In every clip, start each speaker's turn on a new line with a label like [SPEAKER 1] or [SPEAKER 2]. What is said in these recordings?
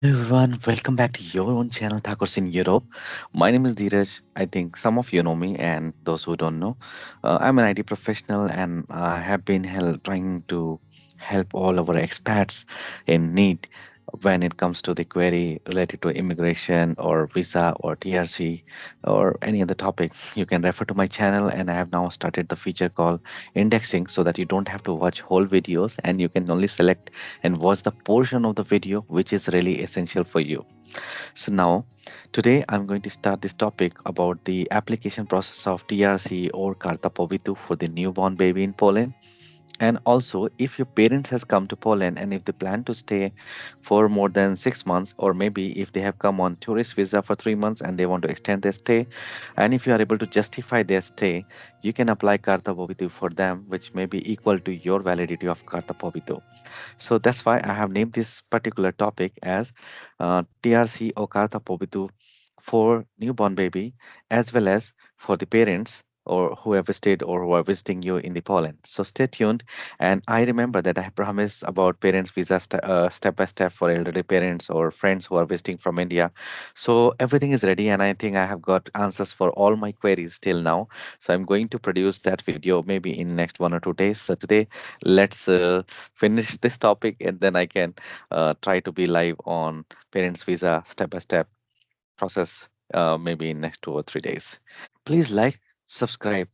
[SPEAKER 1] Everyone, welcome back to your own channel, Thakurs in Europe. My name is Dheeraj. I think some of you know me, and those who don't know, I'm an IT professional, and I have been trying to help all our expats in need when it comes to the query related to immigration or visa or TRC or any other topic. You can refer to my channel, and I have now started the feature called indexing so that you don't have to watch whole videos and you can only select and watch the portion of the video which is really essential for you. So now today I'm going to start this topic about the application process of TRC or Karta Pobytu for the newborn baby in Poland. And also, if your parents has come to Poland and if they plan to stay for more than 6 months, or maybe if they have come on tourist visa for 3 months and they want to extend their stay, and if you are able to justify their stay, you can apply Karta Pobytu for them, which may be equal to your validity of Karta Pobytu. So that's why I have named this particular topic as TRC or Karta Pobytu for newborn baby, as well as for the parents or whoever stayed or who are visiting you in the Poland. So stay tuned. And I remember that I promised about parents visa step by step for elderly parents or friends who are visiting from India. So everything is ready, and I think I have got answers for all my queries till now. So I'm going to produce that video maybe in next 1 or 2 days. So today, let's finish this topic, and then I can try to be live on parents visa step by step process maybe in next 2 or 3 days. Please like, subscribe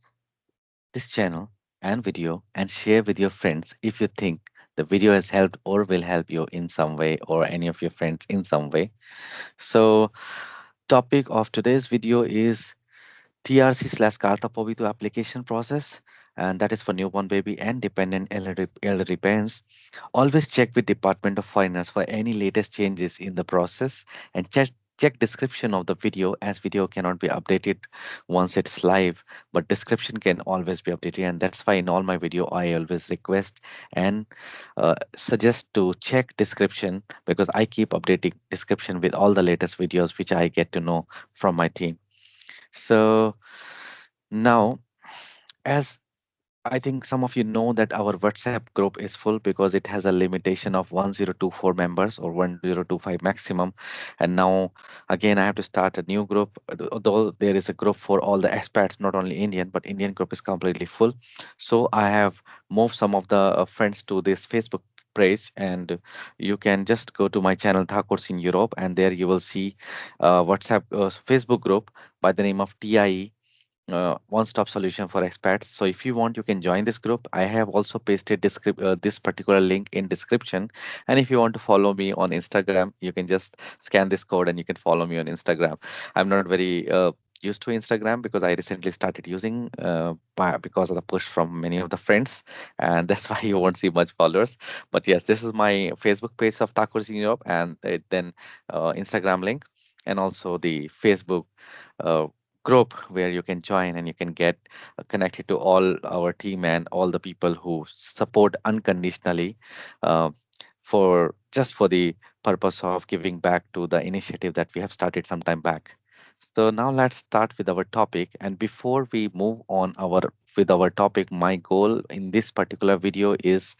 [SPEAKER 1] this channel and video and share with your friends if you think the video has helped or will help you in some way or any of your friends in some way. So topic of today's video is TRC slash Karta Pobytu application process, and that is for newborn baby and dependent elderly parents. Always check with Department of Finance for any latest changes in the process, and check description of the video, as video cannot be updated once it's live, but description can always be updated, and that's why in all my video I always request and suggest to check description, because I keep updating description with all the latest videos which I get to know from my team. So now, as I think some of you know that our WhatsApp group is full because it has a limitation of 1024 members or 1025 maximum. And now again, I have to start a new group. Although there is a group for all the expats, not only Indian, but Indian group is completely full. So I have moved some of the friends to this Facebook page, and you can just go to my channel Thakurs in Europe, and there you will see WhatsApp Facebook group by the name of TIE, one-stop solution for expats. So if you want, you can join this group. I have also pasted this particular link in description. And if you want to follow me on Instagram, you can just scan this code and you can follow me on Instagram. I'm not very used to Instagram because I recently started using because of the push from many of the friends, and that's why you won't see much followers. But yes, this is my Facebook page of Tacos in Europe, and then Instagram link, and also the Facebook uh, group where you can join and you can get connected to all our team and all the people who support unconditionally, uh, for just for the purpose of giving back to the initiative that we have started some time back. So now let's start with our topic. And before we move on our topic, my goal in this particular video is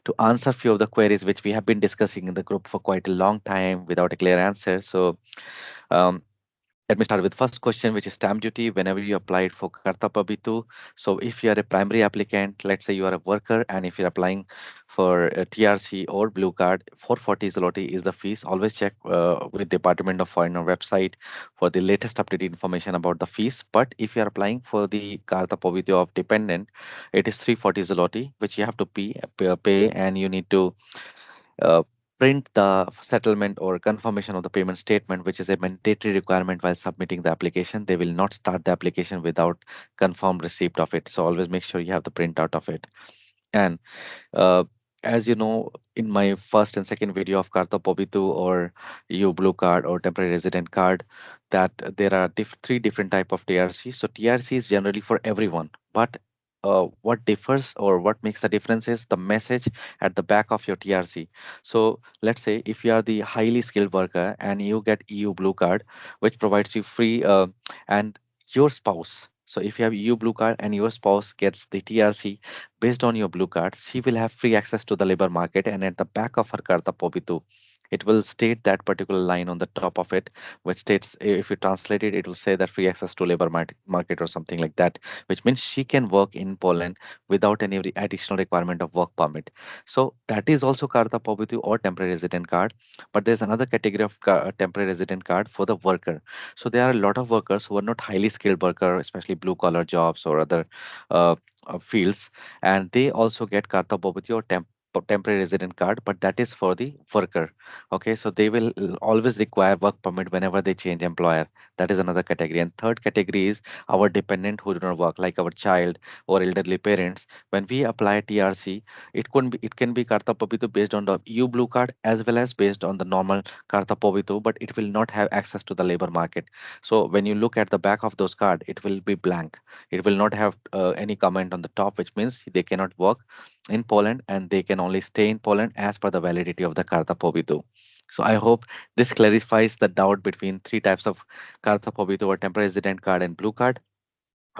[SPEAKER 1] to answer few of the queries which we have been discussing in the group for quite a long time without a clear answer. So um, let me start with first question, which is stamp duty whenever you applied for Karta Pobytu. So if you are a primary applicant, let's say you are a worker, and if you're applying for a TRC or Blue Card, 440 zloty is the fees. Always check with Department of Foreign or website for the latest updated information about the fees. But if you are applying for the Karta Pobytu of dependent, it is 340 zloty, which you have to pay, and you need to uh, print the settlement or confirmation of the payment statement, which is a mandatory requirement while submitting the application. They will not start the application without confirmed receipt of it. So always make sure you have the printout of it. And uh, as you know, in my first and second video of Karta Pobytu or EUBluecard or temporary resident card, that there are three different type of TRC. So TRC is generally for everyone, but what differs or what makes the difference is the message at the back of your TRC. So let's say if you are the highly skilled worker and you get EU Blue Card, which provides you free, and your spouse. So if you have EU Blue Card and your spouse gets the TRC based on your Blue Card, she will have free access to the labor market. And at the back of her Karta Pobytu, it will state that particular line on the top of it, which states, if you translate it, it will say that free access to labor market or something like that, which means she can work in Poland without any additional requirement of work permit. So that is also Karta Pobytu or temporary resident card. But there's another category of temporary resident card for the worker. So there are a lot of workers who are not highly skilled worker, especially blue collar jobs or other uh, fields, and they also get Karta Pobytu or temporary resident card, but that is for the worker. Okay, so they will always require work permit whenever they change employer. That is another category. And third category is our dependent who do not work, like our child or elderly parents. When we apply TRC, it can be Karta Pobytu based on the EU Blue Card as well as based on the normal Karta Pobytu, but it will not have access to the labor market. So when you look at the back of those card, it will be blank. It will not have any comment on the top, which means they cannot work in Poland and they can only stay in Poland as per the validity of the Karta Pobytu. So I hope this clarifies the doubt between three types of Karta Pobytu or temporary resident card and blue card.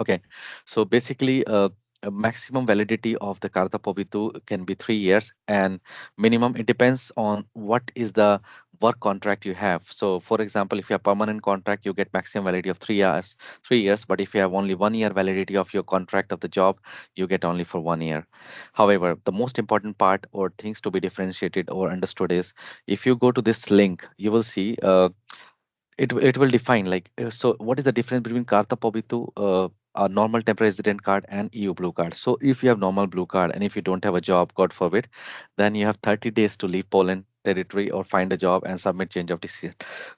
[SPEAKER 1] Okay, so basically, a maximum validity of the Karta Pobytu can be 3 years, and minimum it depends on what is the work contract you have. So, for example, if you have permanent contract, you get maximum validity of 3 years, 3 years. But if you have only 1 year validity of your contract of the job, you get only for 1 year. However, the most important part or things to be differentiated or understood is if you go to this link, you will see. It will define like so what is the difference between Karta Pobytu, a normal temporary resident card and EU Blue Card. So if you have normal Blue Card and if you don't have a job, God forbid, then you have 30 days to leave Poland territory or find a job and submit change of decision.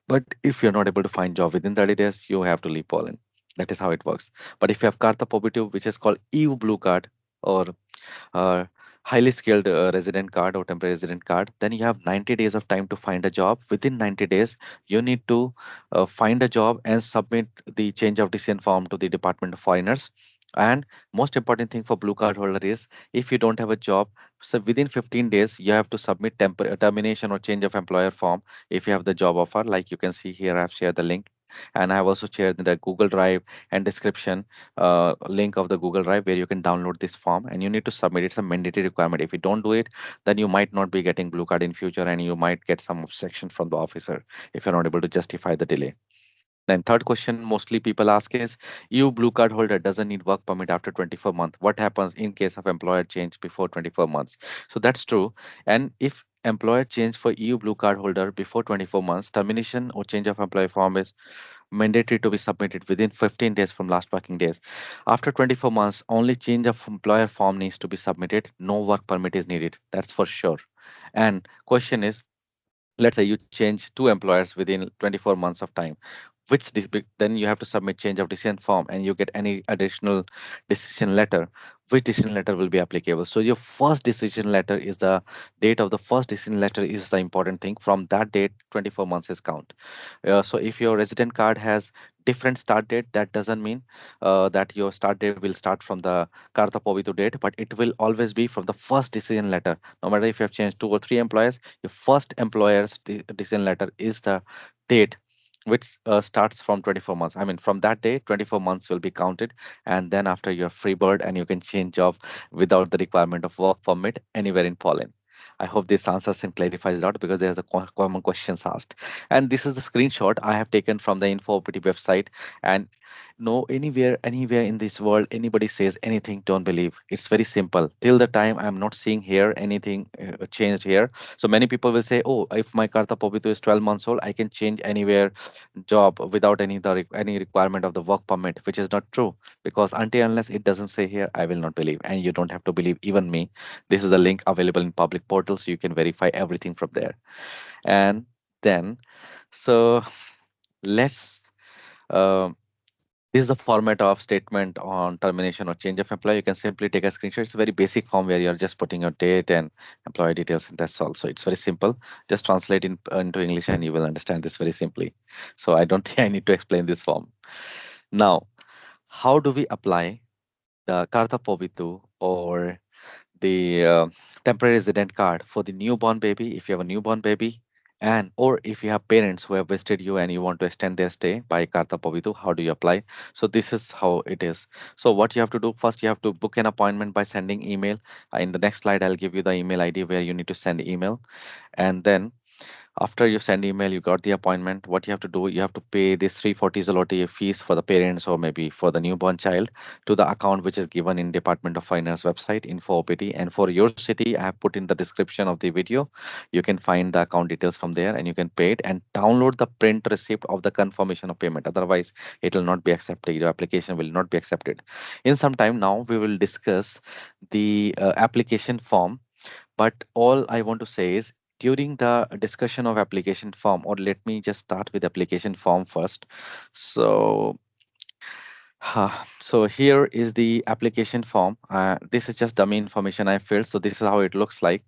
[SPEAKER 1] But if you're not able to find job within 30 days, you have to leave Poland. That is how it works. But if you have Karta Pobytu, which is called EU Blue Card, or uh, highly skilled resident card or temporary resident card, then you have 90 days of time to find a job. Within 90 days, you need to find a job and submit the change of decision form to the Department of Foreigners. And most important thing for blue card holder is if you don't have a job, so within 15 days, you have to submit termination or change of employer form if you have the job offer. Like you can see here, I've shared the link. And I've also shared the Google Drive and description link of the Google Drive where you can download this form and you need to submit. It's a mandatory requirement. If you don't do it, then you might not be getting blue card in future and you might get some objection from the officer if you're not able to justify the delay. Then third question mostly people ask is, you blue card holder doesn't need work permit after 24 months. What happens in case of employer change before 24 months? So that's true. And if employer change for EU blue card holder before 24 months, termination or change of employer form is mandatory to be submitted within 15 days from last working days. After 24 months, only change of employer form needs to be submitted. No work permit is needed. That's for sure. And question is, let's say you change two employers within 24 months of time, then you have to submit change of decision form and you get any additional decision letter. Which decision letter will be applicable? So your first decision letter is the date of the first decision letter is the important thing. From that date, 24 months is count. So if your resident card has different start date, that doesn't mean that your start date will start from the Karta Pobytu date, but it will always be from the first decision letter. No matter if you have changed two or three employers, your first employer's decision letter is the date which starts from 24 months. I mean, from that day, 24 months will be counted. And then after you're free bird and you can change job without the requirement of work permit anywhere in Poland. I hope this answers and clarifies a lot because there's the common questions asked. And this is the screenshot I have taken from the InfoOPT website. And no, anywhere in this world, anybody says anything, don't believe. It's very simple. Till the time I'm not seeing here anything changed here. So many people will say, oh, if my Karta Pobytu is 12 months old, I can change anywhere job without any requirement of the work permit, which is not true. Because until unless it doesn't say here, I will not believe. And you don't have to believe even me. This is the link available in public portal, so you can verify everything from there. And then, so let's um this is the format of statement on termination or change of employee. You can simply take a screenshot. It's a very basic form where you're just putting your date and employee details, and that's all. So it's very simple. Just translate into English and you will understand this very simply. So I don't think I need to explain this form. Now, how do we apply the Karta Pobytu or the temporary resident card for the newborn baby if you have a newborn baby, and or if you have parents who have visited you and you want to extend their stay by Karta Pobytu, how do you apply? So this is how it is. So what you have to do first, you have to book an appointment by sending email. In the next slide, I'll give you the email ID where you need to send email. And then After you send email, you got the appointment. What you have to do, you have to pay this 340 zloty fees for the parents or maybe for the newborn child to the account which is given in Department of Finance website info OPT. And for your city, I have put in the description of the video. You can find the account details from there and you can pay it and download the print receipt of the confirmation of payment. Otherwise, it will not be accepted. Your application will not be accepted. In some time now, we will discuss the application form, but all I want to say is during the discussion of application form, or let me just start with application form first. So, so here is the application form. This is just dummy information I filled. So this is how it looks like.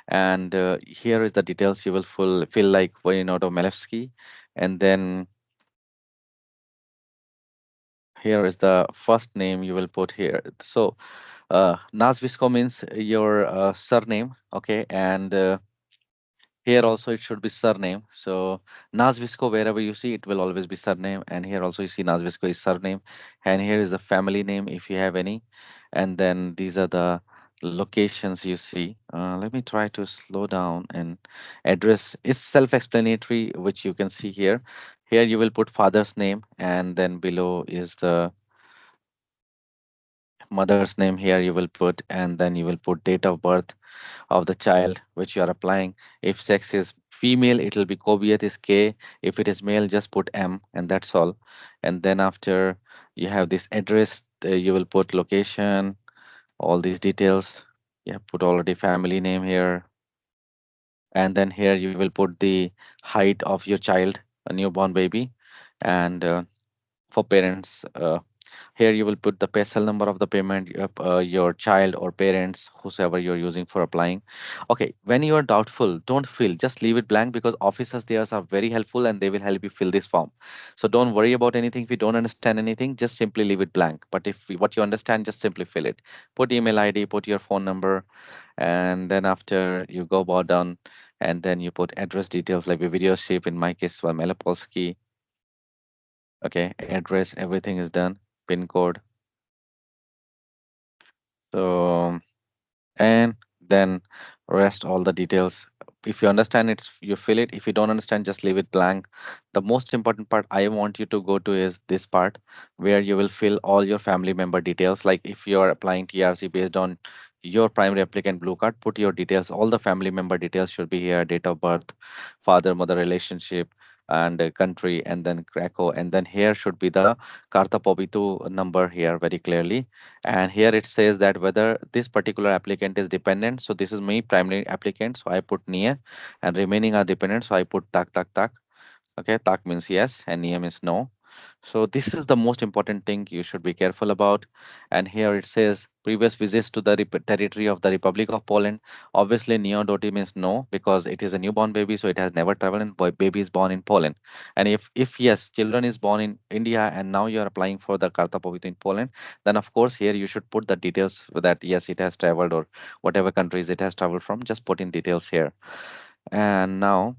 [SPEAKER 1] And here is the details you will fill like Voyinotto Malevsky. And then here is the first name you will put here. So Nazvisko means your surname. Okay. And here also it should be surname. So Nazvisko, wherever you see, it will always be surname. And here also you see Nazvisko is surname. And here is the family name if you have any. And then these are the locations you see. Let me try to slow down and address. It's self-explanatory, which you can see here. Here you will put father's name, and then below is the mother's name. Here you will put, and then you will put date of birth of the child which you are applying. If sex is female, it will be Kobiet is K. If it is male, just put M, and that's all. And then after you have this address, you will put location, all these details. You have put already family name here, and then here you will put the height of your child, a newborn baby, and for parents. Here you will put the PESEL number of the payment, your child or parents, whosoever you're using for applying. Okay, when you are doubtful, don't fill, just leave it blank because officers there are very helpful and they will help you fill this form. So don't worry about anything. If you don't understand anything, just simply leave it blank. But if what you understand, just simply fill it. Put email ID, put your phone number, and then after you go about down, and then you put address details like a video shape. In my case, well, Melopolsky. Okay, address, everything is done. PIN code. So, and then rest all the details. If you understand it, you fill it. If you don't understand, just leave it blank. The most important part I want you to go to is this part where you will fill all your family member details. Like if you are applying TRC based on your primary applicant blue card, put your details. All the family member details should be here: date of birth, father mother relationship, and country, and then Krakow. And then here should be the Karta Pobytu number here very clearly. And here it says that whether this particular applicant is dependent. So this is my primary applicant, so I put near, and remaining are dependent, so I put tak tak tak. Okay, tak means yes and near means no. So this is the most important thing you should be careful about. And here it says previous visits to the territory of the Republic of Poland. Obviously, neo-doti means no because it is a newborn baby, so it has never traveled and baby is born in Poland. And if yes, children is born in India and now you are applying for the Karta Pobytu in Poland, then of course here you should put the details that yes, it has traveled or whatever countries it has traveled from. Just put in details here. And now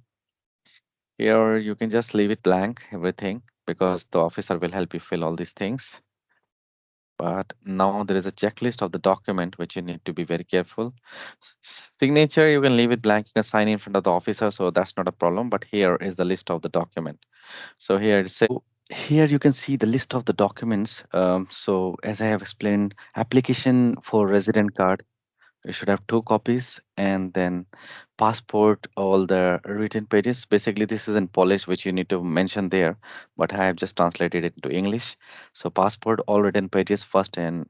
[SPEAKER 1] here you can just leave it blank, everything, because the officer will help you fill all these things. But now there is a checklist of the document which you need to be very careful. Signature, you can leave it blank, you can sign in front of the officer, so that's not a problem. But here is the list of the document. So here it says, here you can see the list of the documents. So as I have explained, application for resident card, you should have two copies, and then passport, all the written pages. Basically, this is in Polish, which you need to mention there, but I have just translated it into English. So passport, all written pages, first and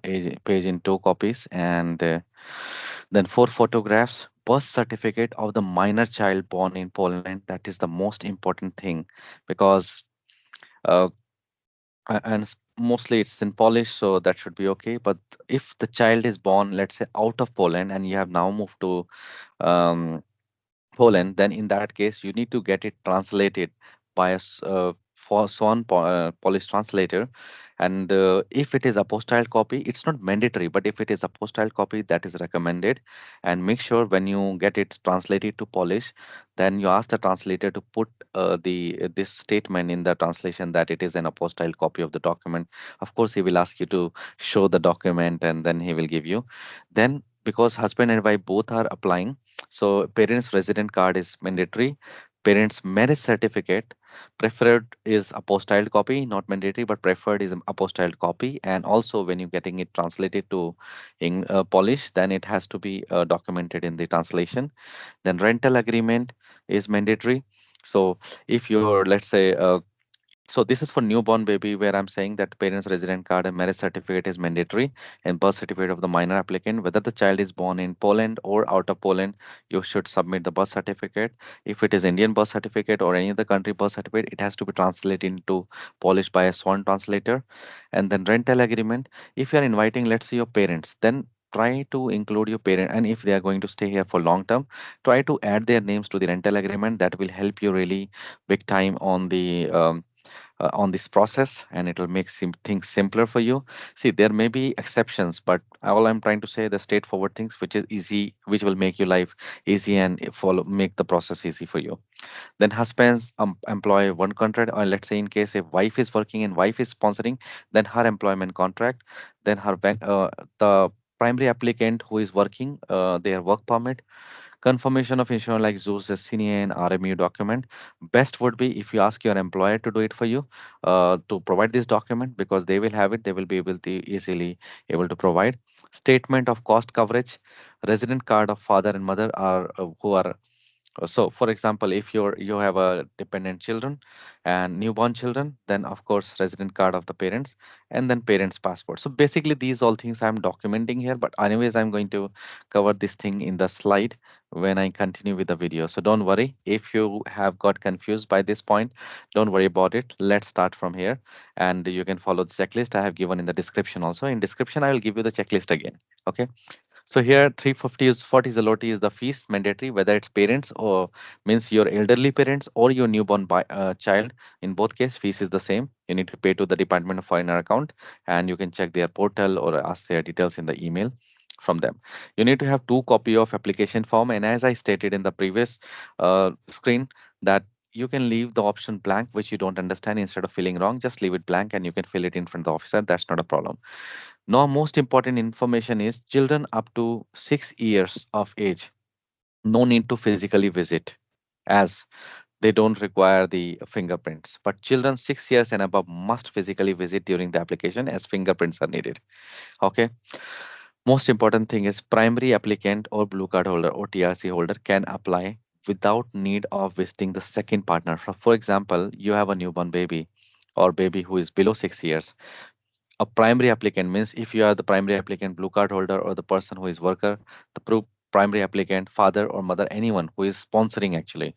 [SPEAKER 1] page in two copies, and then four photographs, birth certificate of the minor child born in Poland. That is the most important thing because uh, mostly it's in Polish, so that should be okay. But if the child is born, let's say, out of Poland, and you have now moved to um, Poland, then in that case, you need to get it translated by for sworn Polish translator. And if it is apostille copy, it's not mandatory, but if it is apostille copy, that is recommended. And make sure when you get it translated to Polish, then you ask the translator to put the this statement in the translation that it is an apostille copy of the document. Of course, he will ask you to show the document, and then he will give you. Then because husband and wife both are applying. So parents resident card is mandatory. Parents marriage certificate preferred is apostilled copy, not mandatory, but preferred is apostilled copy. And also when you're getting it translated to in Polish, then it has to be documented in the translation. Then rental agreement is mandatory. So if you're, let's say, so this is for newborn baby where I'm saying that parents resident card and marriage certificate is mandatory, and birth certificate of the minor applicant. Whether the child is born in Poland or out of Poland, you should submit the birth certificate. If it is Indian birth certificate or any other country birth certificate, it has to be translated into Polish by a sworn translator. And then rental agreement. If you are inviting, let's say, your parents, then try to include your parent, and if they are going to stay here for long term, try to add their names to the rental agreement. That will help you really big time on this process, and it will make things simpler for you. See, there may be exceptions, but all I'm trying to say the straightforward things which is easy, which will make your life easy and follow make the process easy for you. Then husbands employ one contract, or let's say in case if wife is working and wife is sponsoring, then her employment contract. Then her bank, the primary applicant who is working, their work permit. Confirmation of insurance like ZUS, SCNA, and RMU document. Best would be if you ask your employer to do it for you, to provide this document, because they will have it. They will be able to easily able to provide. Statement of cost coverage. Resident card of father and mother are who are so, for example, if you have a dependent children and newborn children, then of course resident card of the parents, and then parents' passport. So basically, these all things I'm documenting here. But anyways, I'm going to cover this thing in the slide when I continue with the video. So don't worry if you have got confused by this point. Don't worry about it. Let's start from here, and you can follow the checklist I have given in the description. Also, in description, I will give you the checklist again. Okay. So here 350 is 40 zloty is the fees mandatory, whether it's parents or means your elderly parents or your newborn child. In both case, fees is the same. You need to pay to the Department of Foreign account, and you can check their portal or ask their details in the email from them. You need to have two copy of application form, and as I stated in the previous screen, that you can leave the option blank which you don't understand. Instead of filling wrong, just leave it blank and you can fill it in front of the officer. That's not a problem. Now, most important information is children up to 6 years of age, no need to physically visit as they don't require the fingerprints. But children 6 years and above must physically visit during the application as fingerprints are needed. Okay. Most important thing is primary applicant or blue card holder or TRC holder can apply without need of visiting the second partner. For example, you have a newborn baby or baby who is below 6 years. A primary applicant means if you are the primary applicant, blue card holder, or the person who is worker, the primary applicant, father or mother, anyone who is sponsoring actually,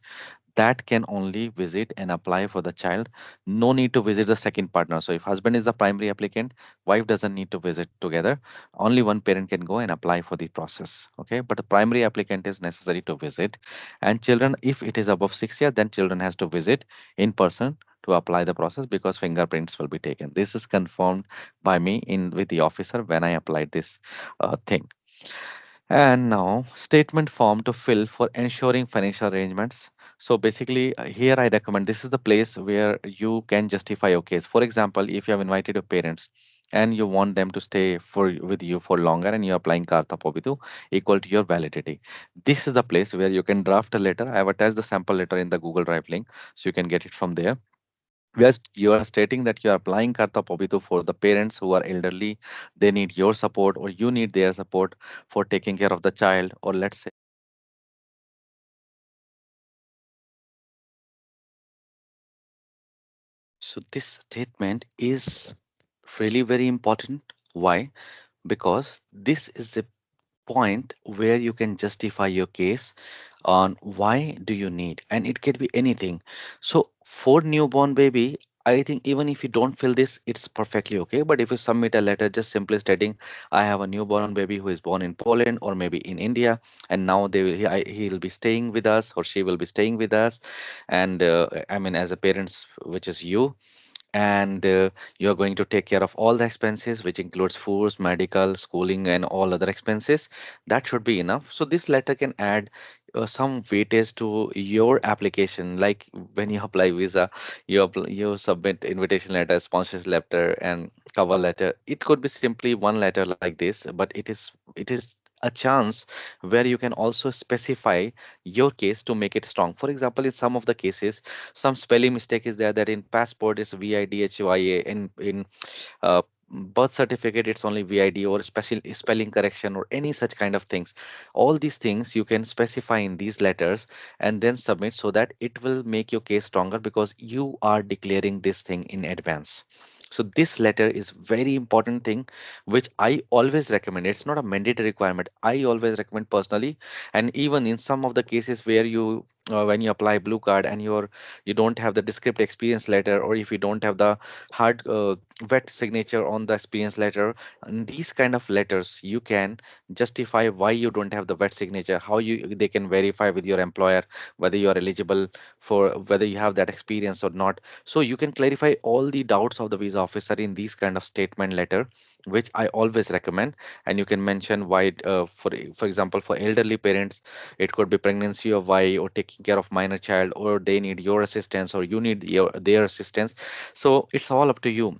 [SPEAKER 1] that can only visit and apply for the child. No need to visit the second partner. So if husband is the primary applicant, wife doesn't need to visit together. Only one parent can go and apply for the process. Okay, but the primary applicant is necessary to visit. And children, if it is above 6 years, then children has to visit in person to apply the process because fingerprints will be taken. This is confirmed by me in with the officer when I applied this thing. And now, statement form to fill for ensuring financial arrangements. So basically, here I recommend this is the place where you can justify your case. For example, if you have invited your parents and you want them to stay for with you for longer and you're applying Karta Pobytu equal to your validity. This is the place where you can draft a letter. I have attached the sample letter in the Google Drive link, so you can get it from there. Yes, you are stating that you are applying Karta Pobytu for the parents who are elderly. They need your support, or you need their support for taking care of the child, or let's say. So this statement is really very important. Why? Because this is a point where you can justify your case on why do you need, and it can be anything. So for newborn baby, I think even if you don't fill this, it's perfectly okay. But if you submit a letter just simply stating I have a newborn baby who is born in Poland or maybe in India, and now he'll be staying with us or she will be staying with us, and I mean as a parents, which is you, and you're going to take care of all the expenses which includes foods, medical, schooling, and all other expenses. That should be enough. So this letter can add some weightage to your application, like when you apply visa, you submit invitation letter, sponsorship letter, and cover letter. It could be simply one letter like this, but it is a chance where you can also specify your case to make it strong. For example, in some of the cases, some spelling mistake is there, that in passport is VIDHYA, in birth certificate it's only VID, or special spelling correction or any such kind of things. All these things you can specify in these letters and then submit, so that it will make your case stronger because you are declaring this thing in advance. So this letter is very important thing, which I always recommend. It's not a mandatory requirement. I always recommend personally. And even in some of the cases where you when you apply blue card and you don't have the descriptive experience letter, or if you don't have the hard wet signature on the experience letter, and these kind of letters you can justify why you don't have the wet signature, how you they can verify with your employer whether you are eligible for, whether you have that experience or not. So you can clarify all the doubts of the visa officer in these kind of statement letter, which I always recommend. And you can mention why, for example, for elderly parents, it could be pregnancy or why, or taking care of minor child, or they need your assistance or you need their assistance. So it's all up to you.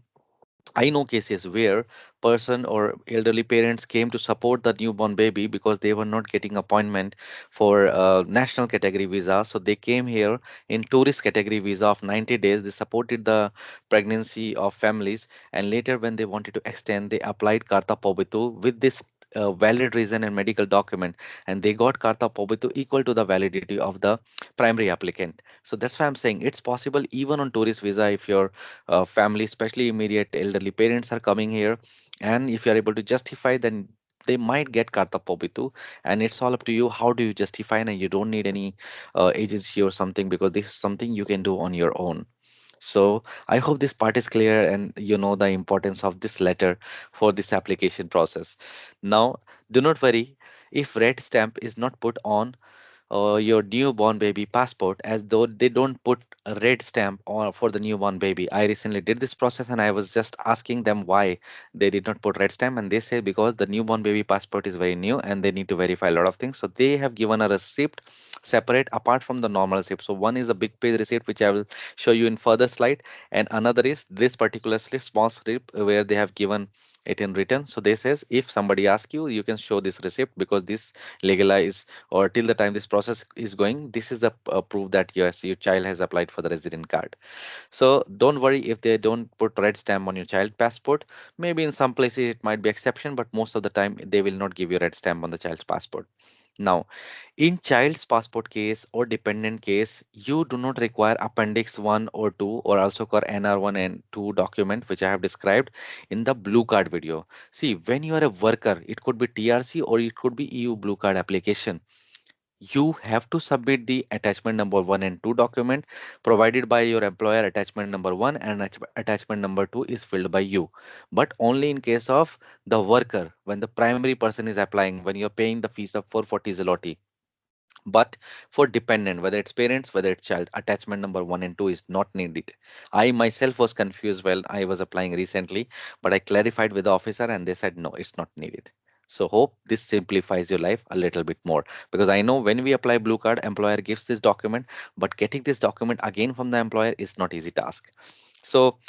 [SPEAKER 1] I know cases where person or elderly parents came to support the newborn baby because they were not getting appointment for national category visa. So they came here in tourist category visa of 90 days. They supported the pregnancy of families, and later when they wanted to extend, they applied Karta Pobytu with this valid reason and medical document, and they got Karta Pobytu equal to the validity of the primary applicant. So that's why I'm saying it's possible even on tourist visa. If your family, especially immediate elderly parents, are coming here, and if you are able to justify, then they might get Karta Pobytu. And it's all up to you how do you justify, and you don't need any agency or something, because this is something you can do on your own. So I hope this part is clear and you know the importance of this letter for this application process. Now, do not worry if red stamp is not put on your newborn baby passport, as though they don't put a red stamp on for the newborn baby. I recently did this process and I was just asking them why they did not put red stamp, and they say because the newborn baby passport is very new and they need to verify a lot of things. So they have given a receipt separate apart from the normal receipt. So one is a big page receipt which I will show you in further slide, and another is this particular small slip where they have given it in written. So they says if somebody asks you, you can show this receipt because this legalize, or till the time this process is going, this is the proof that yes, your child has applied for the resident card. So don't worry if they don't put red stamp on your child passport. Maybe in some places it might be exception, but most of the time they will not give you red stamp on the child's passport. Now, in child's passport case or dependent case, you do not require appendix 1 or 2, or also called NR1 and 2 document, which I have described in the blue card video. See, when you are a worker, it could be TRC or it could be EU blue card application. You have to submit the attachment number 1 and 2 document provided by your employer. Attachment number 1 and attachment number 2 is filled by you, but only in case of the worker, when the primary person is applying, when you're paying the fees of 440 zloty. But for dependent, whether it's parents, whether it's child, attachment number 1 and 2 is not needed. I myself was confused while I was applying recently, but I clarified with the officer and they said no, it's not needed. So hope this simplifies your life a little bit more, because I know when we apply blue card, employer gives this document, but getting this document again from the employer is not easy task. So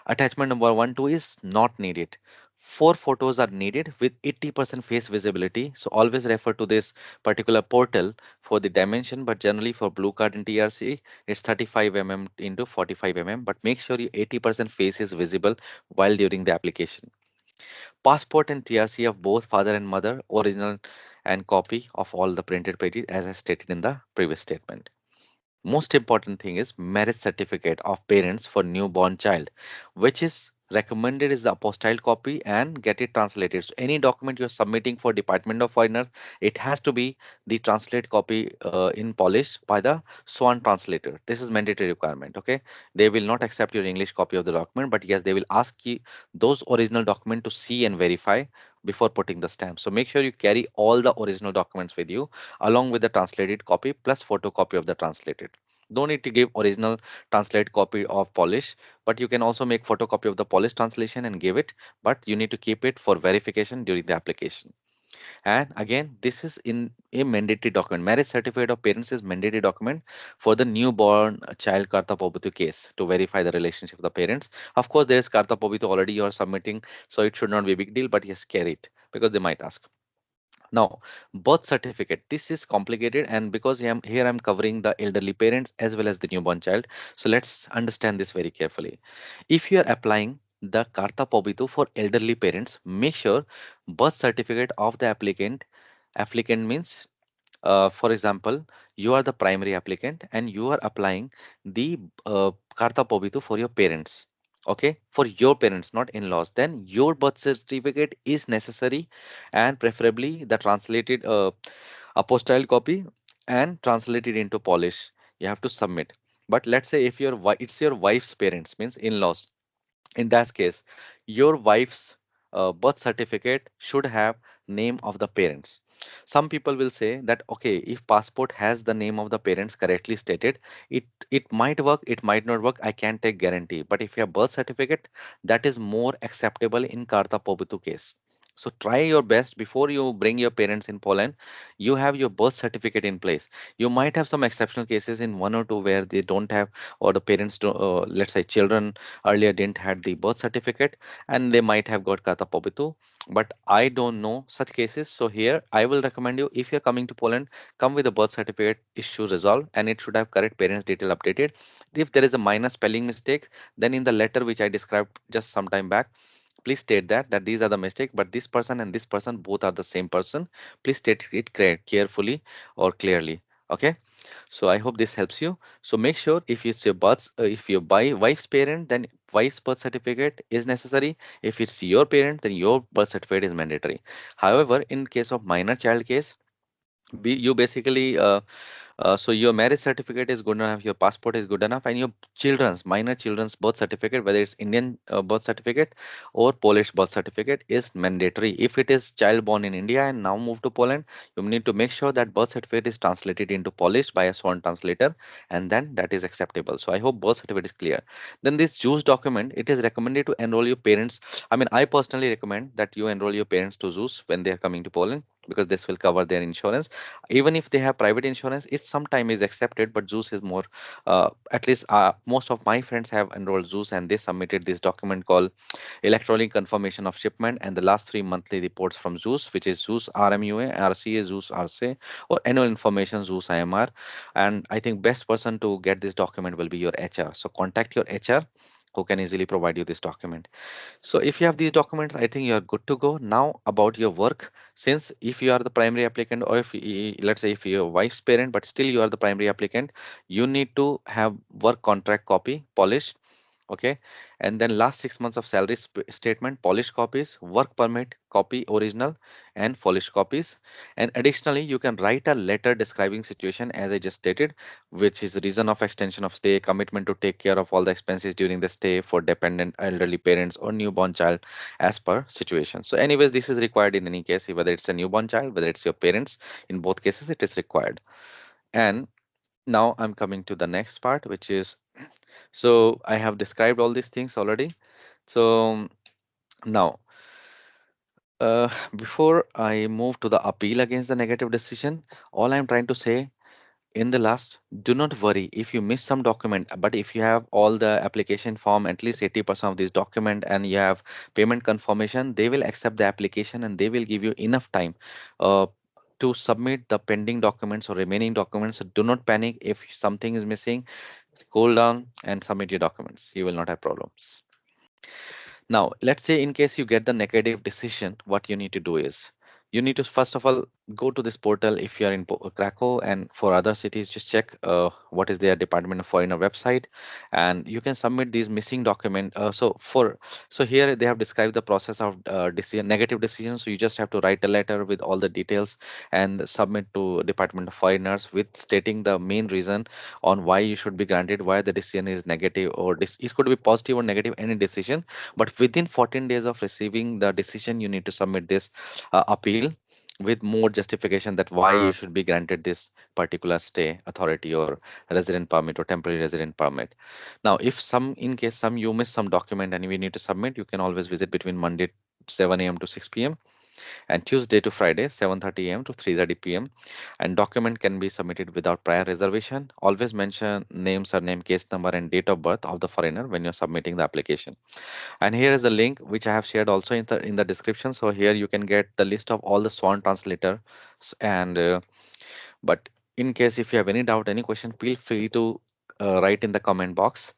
[SPEAKER 1] attachment number 1, 2 is not needed. Four photos are needed with 80% face visibility. So always refer to this particular portal for the dimension, but generally for blue card and TRC, it's 35 into 45 but make sure your 80% face is visible while during the application. Passport and TRC of both father and mother, original and copy of all the printed pages as I stated in the previous statement. Most important thing is marriage certificate of parents for newborn child, which is recommended is the apostille copy, and get it translated. So any document you're submitting for Department of Foreigners, it has to be the translate copy in Polish by the Swan translator. This is mandatory requirement. Okay, they will not accept your English copy of the document, but yes, they will ask you those original document to see and verify before putting the stamp. So make sure you carry all the original documents with you along with the translated copy plus photocopy of the translated. Don't need to give original translate copy of Polish, but you can also make photocopy of the Polish translation and give it, but you need to keep it for verification during the application. And again, this is in a mandatory document. Marriage certificate of parents is mandatory document for the newborn child Karta Pobytu case to verify the relationship of the parents. Of course, there is Karta Pobytu already you are submitting, so it should not be a big deal, but yes, carry it because they might ask. Now, birth certificate. This is complicated, and because I'm covering the elderly parents as well as the newborn child. So let's understand this very carefully. If you are applying the Karta Pobytu for elderly parents, make sure birth certificate of the applicant means, for example, you are the primary applicant and you are applying the Karta Pobytu for your parents. Okay, for your parents, not in-laws. Then your birth certificate is necessary, and preferably the translated apostille copy and translated into Polish. You have to submit. But let's say if it's your wife's parents, means in-laws, in that case your wife's birth certificate should have name of the parents. Some people will say that okay, if passport has the name of the parents correctly stated, it might work, it might not work, I can't take guarantee. But if you have birth certificate, that is more acceptable in Karta Pobytu case. So try your best before you bring your parents in Poland. You have your birth certificate in place. You might have some exceptional cases in one or two where they don't have, or the parents do, let's say children earlier didn't had the birth certificate and they might have got Karta Pobytu, but I don't know such cases. So here I will recommend you, if you're coming to Poland, come with a birth certificate issue resolved, and it should have correct parents detail updated. If there is a minor spelling mistake, then in the letter which I described just some time back, please state that these are the mistake, but this person and this person both are the same person. Please state it carefully or clearly. Okay, so I hope this helps you. So make sure if it's your if your wife's parent, then wife's birth certificate is necessary. If it's your parent, then your birth certificate is mandatory. However, in case of minor child case, you basically so your marriage certificate is good enough, your passport is good enough, and your minor children's birth certificate, whether it's Indian birth certificate or Polish birth certificate, is mandatory. If it is child born in India and now moved to Poland, you need to make sure that birth certificate is translated into Polish by a sworn translator, and then that is acceptable. So I hope birth certificate is clear. Then this JUICE document, it is recommended to enroll your parents. I mean, I personally recommend that you enroll your parents to JUICE when they are coming to Poland, because this will cover their insurance. Even if they have private insurance, it sometimes is accepted, but Zeus is more, at least most of my friends have enrolled Zeus and they submitted this document called electronic confirmation of shipment and the last 3 monthly reports from Zeus, which is Zeus RMUA, RCA, Zeus RCA, or annual information Zeus IMR. And I think best person to get this document will be your HR. So contact your HR who can easily provide you this document. So if you have these documents, I think you are good to go. Now about your work, since if you are the primary applicant, or if let's say if you're wife's parent, but still you are the primary applicant, you need to have work contract copy polished. Okay, and then last 6 months of salary statement, polished copies, work permit copy original and polished copies. And additionally, you can write a letter describing situation as I just stated, which is reason of extension of stay, commitment to take care of all the expenses during the stay for dependent elderly parents or newborn child as per situation. So anyways, this is required in any case, whether it's a newborn child, whether it's your parents, in both cases it is required. And now I'm coming to the next part, which is, so I have described all these things already. So now, before I move to the appeal against the negative decision, all I'm trying to say in the last, do not worry if you miss some document, but if you have all the application form, at least 80% of this document, and you have payment confirmation, they will accept the application and they will give you enough time uh, to submit the pending documents or remaining documents. So do not panic if something is missing. Cool down and submit your documents. You will not have problems. Now, let's say in case you get the negative decision, what you need to do is you need to first of all go to this portal if you are in Krakow, and for other cities, just check what is their Department of Foreigner website, and you can submit these missing document. So here they have described the process of decision, negative decision. So you just have to write a letter with all the details and submit to Department of Foreigners with stating the main reason on why you should be granted, why the decision is negative, or it could be positive or negative, any decision. But within 14 days of receiving the decision, you need to submit this appeal with more justification that why you should be granted this particular stay authority or resident permit or temporary resident permit. Now, if some, in case some you miss some document and we need to submit, you can always visit between Monday 7 a.m. to 6 p.m. and Tuesday to Friday 7:30 a.m. to 3:30 p.m. And document can be submitted without prior reservation. Always mention name, surname, case number, and date of birth of the foreigner when you're submitting the application. And here is the link which I have shared also in the description. So here you can get the list of all the swan translator. And but in case if you have any doubt, any question, feel free to write in the comment box.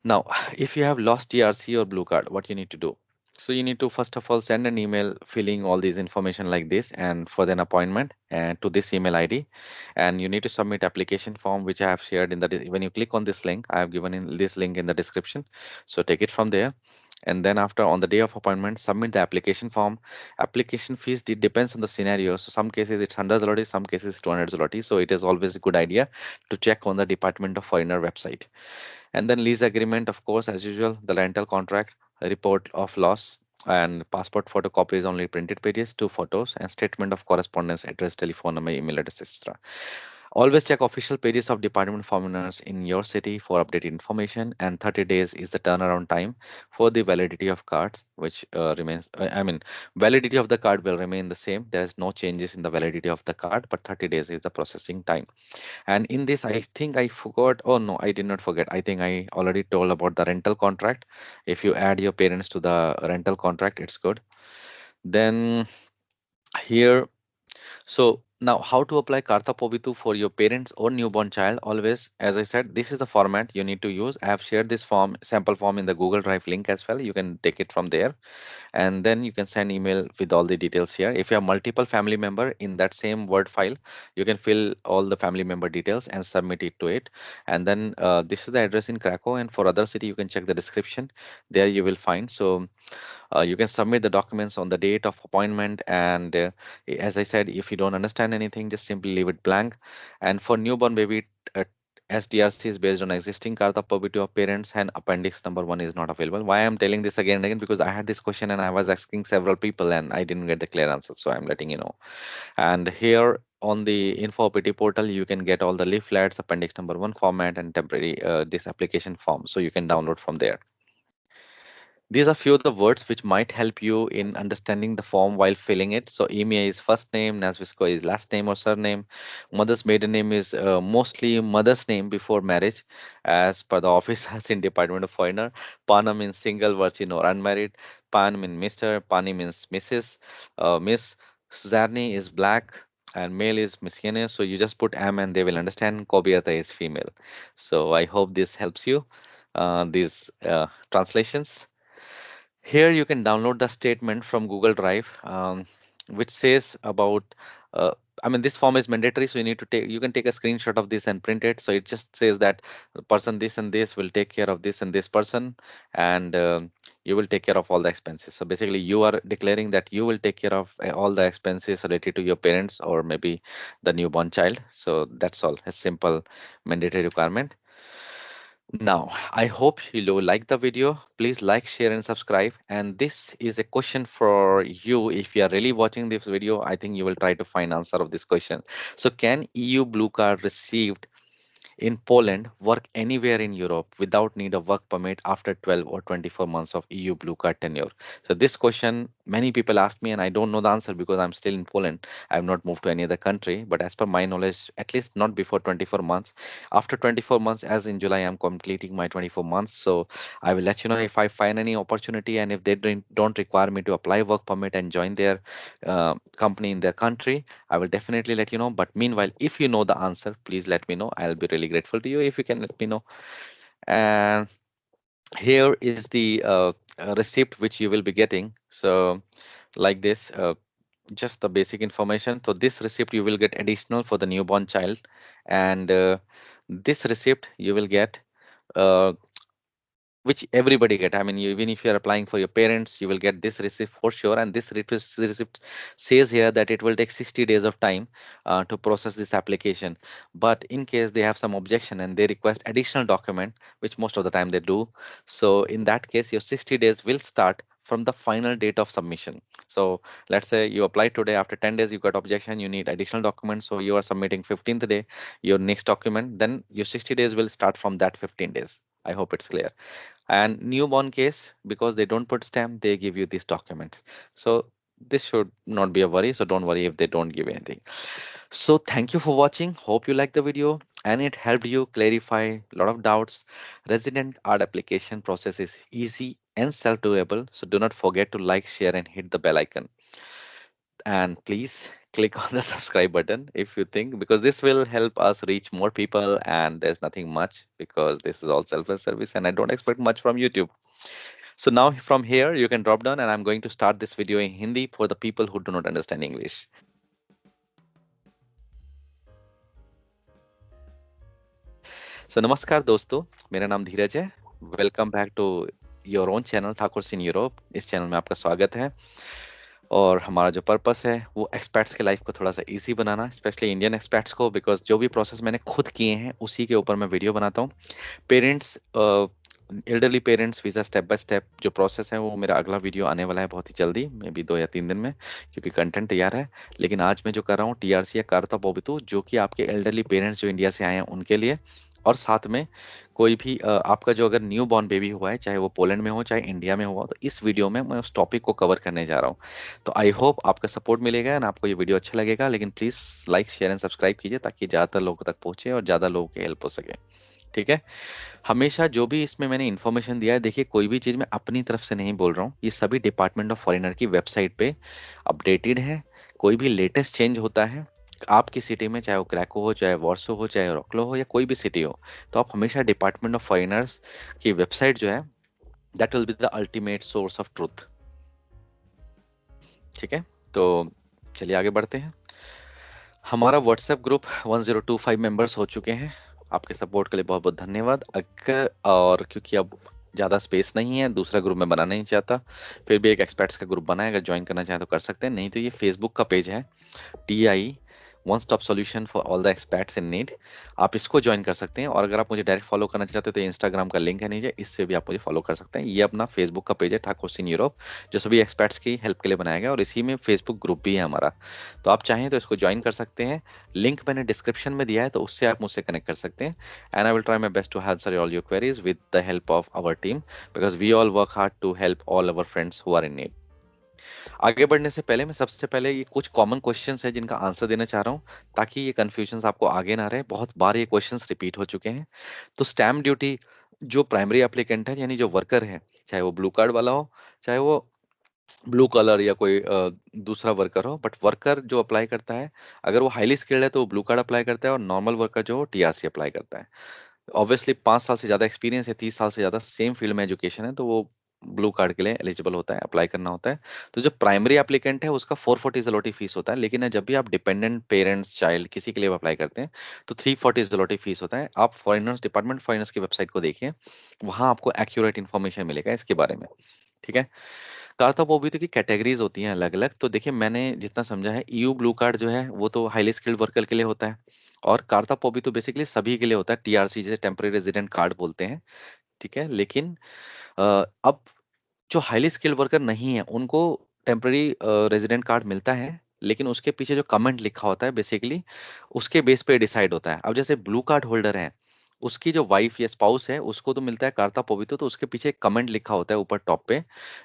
[SPEAKER 1] Now, if you have lost ERC or blue card, what you need to do? So you need to first of all send an email filling all these information like this and for an appointment and to this email ID. And you need to submit application form which I have shared in the when you click on this link, I have given in this link in the description. So take it from there. And then after on the day of appointment, submit the application form. Application fees depends on the scenario. So some cases it's 100 zloty, some cases 200 zloty. So it is always a good idea to check on the Department of Foreigner website. And then lease agreement, of course, as usual, the rental contract, a report of loss, and passport photocopies, only printed pages, two photos, and statement of correspondence, address, telephone number, email address, etc. Always check official pages of Department of Foreigners in your city for updated information, and 30 days is the turnaround time for the validity of cards, which remains, I mean, validity of the card will remain the same. There is no changes in the validity of the card, but 30 days is the processing time. And in this, I think I forgot. Oh no, I did not forget. I think I already told about the rental contract. If you add your parents to the rental contract, it's good. Then here, so now how to apply Karta Pobytu for your parents or newborn child? Always, as I said, this is the format you need to use. I have shared this form, sample form in the Google Drive link as well. You can take it from there, and then you can send email with all the details here. If you have multiple family member in that same word file, you can fill all the family member details and submit it to it. And then this is the address in Krakow, and for other city you can check the description. There you will find. So you can submit the documents on the date of appointment. And as I said, if you don't understand anything, just simply leave it blank. And for newborn baby, SDRC is based on existing Karta Pobytu of parents, and appendix number 1 is not available. Why I'm telling this again and again? Because I had this question and I was asking several people and I didn't get the clear answer. So I'm letting you know. And here on the Info OPT portal, you can get all the leaflets, appendix number 1 format, and temporary this application form. So you can download from there. These are few of the words which might help you in understanding the form while filling it. So EMEA is first name, Nasvisco is last name or surname. Mother's maiden name is mostly mother's name before marriage, as per the officers in Department of Foreigner. Pana means single, virgin or unmarried. Pan means Mr. Pani means Mrs. Miss. Zarni is black and male is Missiene. So you just put M and they will understand. Kobiata is female. So I hope this helps you. These translations. Here you can download the statement from Google Drive, which says about, uh, I mean, this form is mandatory, so you need to take, you can take a screenshot of this and print it. So it just says that the person this and this will take care of this and this person, and you will take care of all the expenses. So basically, you are declaring that you will take care of all the expenses related to your parents or maybe the newborn child. So that's all, a simple mandatory requirement. Now, I hope you like the video. Please like, share, and subscribe. And this is a question for you. If you are really watching this video, I think you will try to find answer of this question. So, can EU Blue Card received in Poland work anywhere in Europe without need of work permit after 12 or 24 months of EU Blue Card tenure? So this question many people ask me and I don't know the answer because I'm still in Poland. I have not moved to any other country, but as per my knowledge, at least not before 24 months. After 24 months, as in July, I'm completing my 24 months. So I will let you know if I find any opportunity and if they don't require me to apply work permit and join their company in their country, I will definitely let you know. But meanwhile, if you know the answer, please let me know. I'll be really grateful to you if you can let me know. And here is the receipt which you will be getting. So like this, just the basic information. So this receipt you will get additional for the newborn child, and this receipt you will get uh, which everybody get. I mean, even if you're applying for your parents, you will get this receipt for sure. And this receipt says here that it will take 60 days of time to process this application. But in case they have some objection and they request additional document, which most of the time they do, so in that case, your 60 days will start from the final date of submission. So let's say you apply today, after 10 days you got objection, you need additional documents, so you are submitting 15th day your next document, then your 60 days will start from that 15 days. I hope it's clear. And newborn case, because they don't put stamp, they give you this document. So this should not be a worry, so don't worry if they don't give anything. So thank you for watching. Hope you liked the video and it helped you clarify a lot of doubts. Resident art application process is easy and self-doable. So do not forget to like, share, and hit the bell icon. And please click on the subscribe button if you think, because this will help us reach more people. And there's nothing much because this is all selfless service, and I don't expect much from YouTube. So now from here you can drop down, and I'm going to start this video in Hindi for the people who do not understand English. So नमस्कार दोस्तों, मेरा नाम धीरज है. Welcome back to your own channel Thakur in Europe. इस channel में आपका स्वागत है. और हमारा जो पर्पस है वो एक्सपर्ट्स के लाइफ को थोड़ा सा इजी बनाना, स्पेशली इंडियन एक्सपर्ट्स को, बिकॉज जो भी प्रोसेस मैंने खुद किए हैं उसी के ऊपर मैं वीडियो बनाता हूँ. Parents, elderly parents visa step by step जो प्रोसेस है वो मेरा अगला वीडियो आने वाला है बहुत ही जल्दी, मे बी 2 या 3 दिन में, क्योंकि कंटेंट तैयार है. लेकिन आज मैं जो कर रहा हूँ टीआरसी या कार्ता पोबितु, जो कि आपके एल्डरली पेरेंट्स जो इंडिया से आए हैं उनके लिए, और साथ में कोई भी आपका जो अगर न्यू बॉर्न बेबी हुआ है, चाहे वो पोलैंड में हो चाहे इंडिया में हुआ, तो इस वीडियो में मैं उस टॉपिक को कवर करने जा रहा हूँ. तो आई होप आपका सपोर्ट मिलेगा एंड आपको ये वीडियो अच्छा लगेगा. लेकिन please like, share and subscribe कीजिए ताकि ज्यादातर लोगों तक पहुंचे और ज्यादा लोगों की हेल्प हो सके. ठीक है. हमेशा जो भी इसमें मैंने इन्फॉर्मेशन दिया है, देखिए कोई भी चीज मैं अपनी तरफ से नहीं बोल रहा हूँ, ये सभी डिपार्टमेंट ऑफ फॉरेनर की वेबसाइट पे अपडेटेड है. कोई भी लेटेस्ट चेंज होता है आपकी सिटी में, चाहे वो क्रैको हो, चाहे वॉर्सो हो, चाहे रॉकलो हो, या कोई भी सिटी हो, तो आप हमेशा डिपार्टमेंट ऑफ फॉरेनर्स की वेबसाइट जो है, that will be the ultimate source of truth. ठीक है. तो चलिए आगे बढ़ते हैं. हमारा व्हाट्सएप ग्रुप 1025 मेंबर्स हो चुके हैं. आपके सपोर्ट के लिए बहुत बहुत धन्यवाद. अगर और क्योंकि अब ज़्यादा स्पेस नहीं है, दूसरा ग्रुप मैं बनाना नहीं चाहता, फिर भी एक एक्सपर्ट्स का ग्रुप बना है. अगर ज्वाइन करना चाहें तो कर सकते हैं, नहीं तो ये फेसबुक का पेज है, TI one stop solution for all the experts in need. आप इसको ज्वाइन कर सकते हैं. और अगर आप मुझे डायरेक्ट फॉलो करना चाहते हो तो इंस्टाग्राम का लिंक है नीचे, इससे भी आप मुझे फॉलो कर सकते हैं. ये अपना फेसबुक का पेज है ठाकुर इन यूरोप, जो सभी एक्सपर्ट्स की हेल्प के लिए बनाया गया, और इसी में फेसबुक ग्रुप भी है हमारा. तो आप चाहें तो इसको ज्वाइन कर सकते हैं. लिंक मैंने डिस्क्रिप्शन में दिया है, तो उससे आप मुझसे कनेक्ट कर सकते हैं. And I will try my best to answer all your queries with the help of our team, because we all work hard to help all our friends who are in need. आगे बढ़ने से पहले मैं सबसे पहले ये कुछ common questions है जिनका आंसर देना चाह रहा हूँ, ताकि ये कंफ्यूजन आपको आगे ना रहे. बहुत बार ये क्वेश्चंस रिपीट हो चुके हैं. तो स्टैम्प ड्यूटी, जो प्राइमरी एप्लीकेंट है यानी जो वर्कर है, चाहे वो ब्लू कार्ड वाला हो, चाहे वो ब्लू कलर या कोई दूसरा वर्कर हो, बट वर्कर जो अप्लाई करता है, अगर वो हाईली स्किल्ड है तो वो ब्लू कार्ड अप्लाई करता है, और नॉर्मल वर्कर जो TRC अप्लाई करता है. ऑब्वियसली 5 साल से ज्यादा एक्सपीरियंस है, 30 साल से ज्यादा सेम फील्ड में एजुकेशन है, तो वो ब्लू कार्ड के लिए एलिजिबल होता है, अप्लाई करना होता है. तो जो प्राइमरी एप्लीकेंट है उसका 440 जलोटी फीस होता है. लेकिन जब भी आप डिपेंडेंट पेरेंट्स, चाइल्ड किसी के लिए अप्लाई करते हैं, तो 340 जलोटी फीस होता है. आप फॉरेनर्स, डिपार्टमेंट फॉरेनर्स की वेबसाइट को देखिए, वहां आपको एक्यूरेट इन्फॉर्मेशन मिलेगा इसके बारे में. ठीक है. कार्ता पोबितो की कैटेगरीज होती हैं अलग अलग. तो देखिए मैंने जितना समझा है, ब्लू कार्ड जो है वो तो हाईली स्किल्ड वर्कर के लिए होता है, और कार्ता पोबितो बेसिकली सभी के लिए होता है, TRC जैसे टेम्पररी रेजिडेंट कार्ड बोलते हैं. ठीक है. लेकिन अब जो हाईली स्किल्ड वर्कर नहीं है उनको टेम्पररी रेजिडेंट कार्ड मिलता है, लेकिन उसके पीछे जो कमेंट लिखा होता है बेसिकली उसके बेस पे डिसाइड होता है. अब जैसे ब्लू कार्ड होल्डर है, उसकी जो वाइफ या स्पाउस है उसको तो मिलता है कार्ता पोबितो, तो उसके पीछे एक कमेंट लिखा होता है ऊपर टॉप पे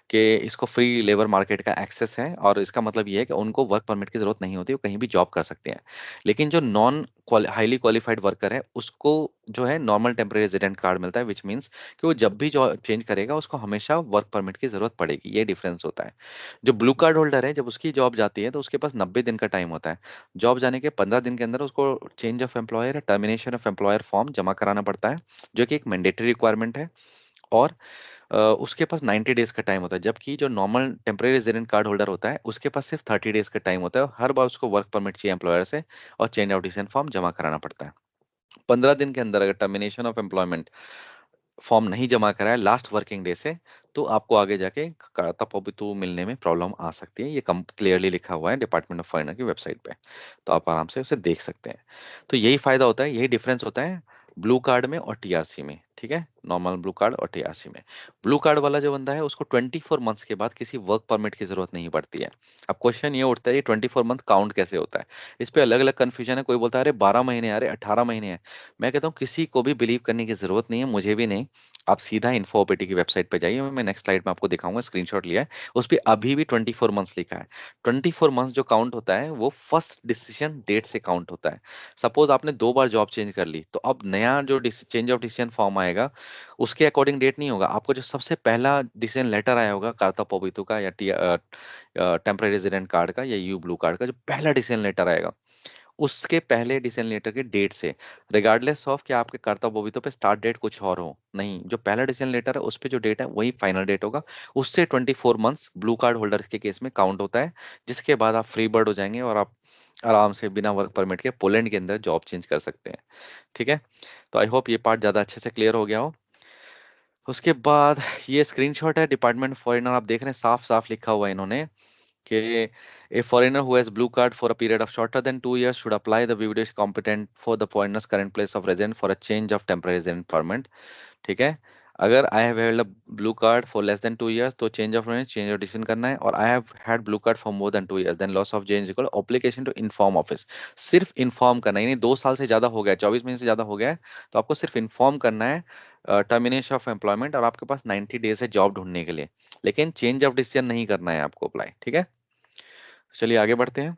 [SPEAKER 1] कि इसको फ्री लेबर मार्केट का एक्सेस है, और इसका मतलब ये है कि उनको वर्क परमिट की जरूरत नहीं होती, वो कहीं भी जॉब कर सकते हैं. लेकिन जो नॉन हाईली क्वालिफाइड वर्कर है उसको जो है नॉर्मल टेम्पररी रेजिडेंट कार्ड मिलता है, विच मीन्स कि वो जब भी जॉब चेंज करेगा उसको हमेशा वर्क परमिट की जरूरत पड़ेगी. ये डिफरेंस होता है. जो ब्लू कार्ड होल्डर है, जब उसकी जॉब जाती है तो उसके पास 90 दिन का टाइम होता है. जॉब जाने के 15 दिन के अंदर उसको चेंज ऑफ एम्प्लॉयर या टर्मिनेशन ऑफ एम्प्लॉयर फॉर्म जमा कराना पड़ता है, जो कि एक मैंडेटरी रिक्वायरमेंट है. और उसके पास 90 डेज का टाइम होता है, जबकि जो normal temporary resident card holder होता है उसके पास सिर्फ 30 डेज का टाइम होता है. हर बार उसको वर्क परमिट चाहिए एम्प्लॉयर से, और चेंज आउट फॉर्म जमा कराना पड़ता है. 15 दिन के अंदर अगर टर्मिनेशन ऑफ एम्प्लॉयमेंट फॉर्म नहीं जमा कराया लास्ट वर्किंग डे से, तो आपको आगे जाके कार्ता पोबितो मिलने में प्रॉब्लम आ सकती है. ये कम क्लियरली लिखा हुआ है डिपार्टमेंट ऑफ फॉरेनर की वेबसाइट पे, तो आप आराम से उसे देख सकते हैं. तो यही फायदा होता है, यही डिफरेंस होता है ब्लू कार्ड में और TRC में. ठीक है. नॉर्मल ब्लू कार्ड और टीआरसी में। ब्लू कार्ड वाला जो बंदा है उसको 24 मंथ्स के बाद किसी वर्क परमिट की जरूरत नहीं पड़ती है। अब क्वेश्चन ये उठता है ये 24 मंथ काउंट कैसे होता है। इस पे अलग अलग कंफ्यूजन है, कोई बोलता है अरे 12 महीने, अरे 18 महीने है। मैं कहता हूँ किसी को भी बिलीव करने की जरूरत नहीं है, मुझे भी नहीं। आप सीधा इन्फोपेटी की वेबसाइट पे जाइए, मैं नेक्स्ट स्लाइड में आपको दिखाऊंगा, स्क्रीनशॉट लिया है, उस पर अभी भी 24 मंथ्स लिखा है। 24 मंथ्स जो काउंट होता है वो फर्स्ट डिसीजन डेट से काउंट होता है। सपोज आपने 2 बार जॉब चेंज कर ली, तो अब नया जो चेंज ऑफ डिसीजन फॉर्म आएगा उसके अकॉर्डिंग डेट नहीं होगा। आपको जो सबसे पहला डिसीजन लेटर आया होगा कार्ता पोबितु का या टेम्पररी रेजिडेंट कार्ड का या यू ब्लू कार्ड का, जो पहला डिसीजन लेटर आएगा उसके पहले डिसीजन लेटर के डेट से, रिगार्डलेस ऑफ कि आपके कर्ता बोबितो पे स्टार्ट डेट कुछ और हो, नहीं, जो पहला डिसीजन लेटर है उस पे जो डेट है वही फाइनल डेट होगा। उससे 24 मंथ्स ब्लू कार्ड होल्डर के केस में काउंट होता है, जिसके बाद आप फ्री बर्ड हो जाएंगे और आप आराम से बिना वर्क परमिट के पोलैंड के अंदर जॉब चेंज कर सकते हैं। ठीक है, तो आई होप ये पार्ट ज्यादा अच्छे से क्लियर हो गया हो। उसके बाद ये स्क्रीनशॉट है डिपार्टमेंट फॉरेनर, आप देख रहे हैं साफ साफ लिखा हुआ है इन्होंने कि a foreigner who has blue card for a period of shorter than 2 years should apply the video competent for the foreigner's current place of residence for a change of temporary resident permit। ठीक है, अगर I have held a blue card for less than 2 years तो change of change of decision करना है, और I have had blue card for more than 2 years then loss of change equal obligation to inform office. सिर्फ inform करना है, यानी 2 साल से ज्यादा हो गया है, 24 महीने से ज्यादा हो गया है, तो आपको सिर्फ इन्फॉर्म करना है टर्मिनेशन ऑफ एम्प्लॉयमेंट, और आपके पास 90 डेज है जॉब ढूंढने के लिए, लेकिन चेंज ऑफ डिसीजन नहीं करना है आपको अप्लाई। ठीक है, चलिए आगे बढ़ते हैं।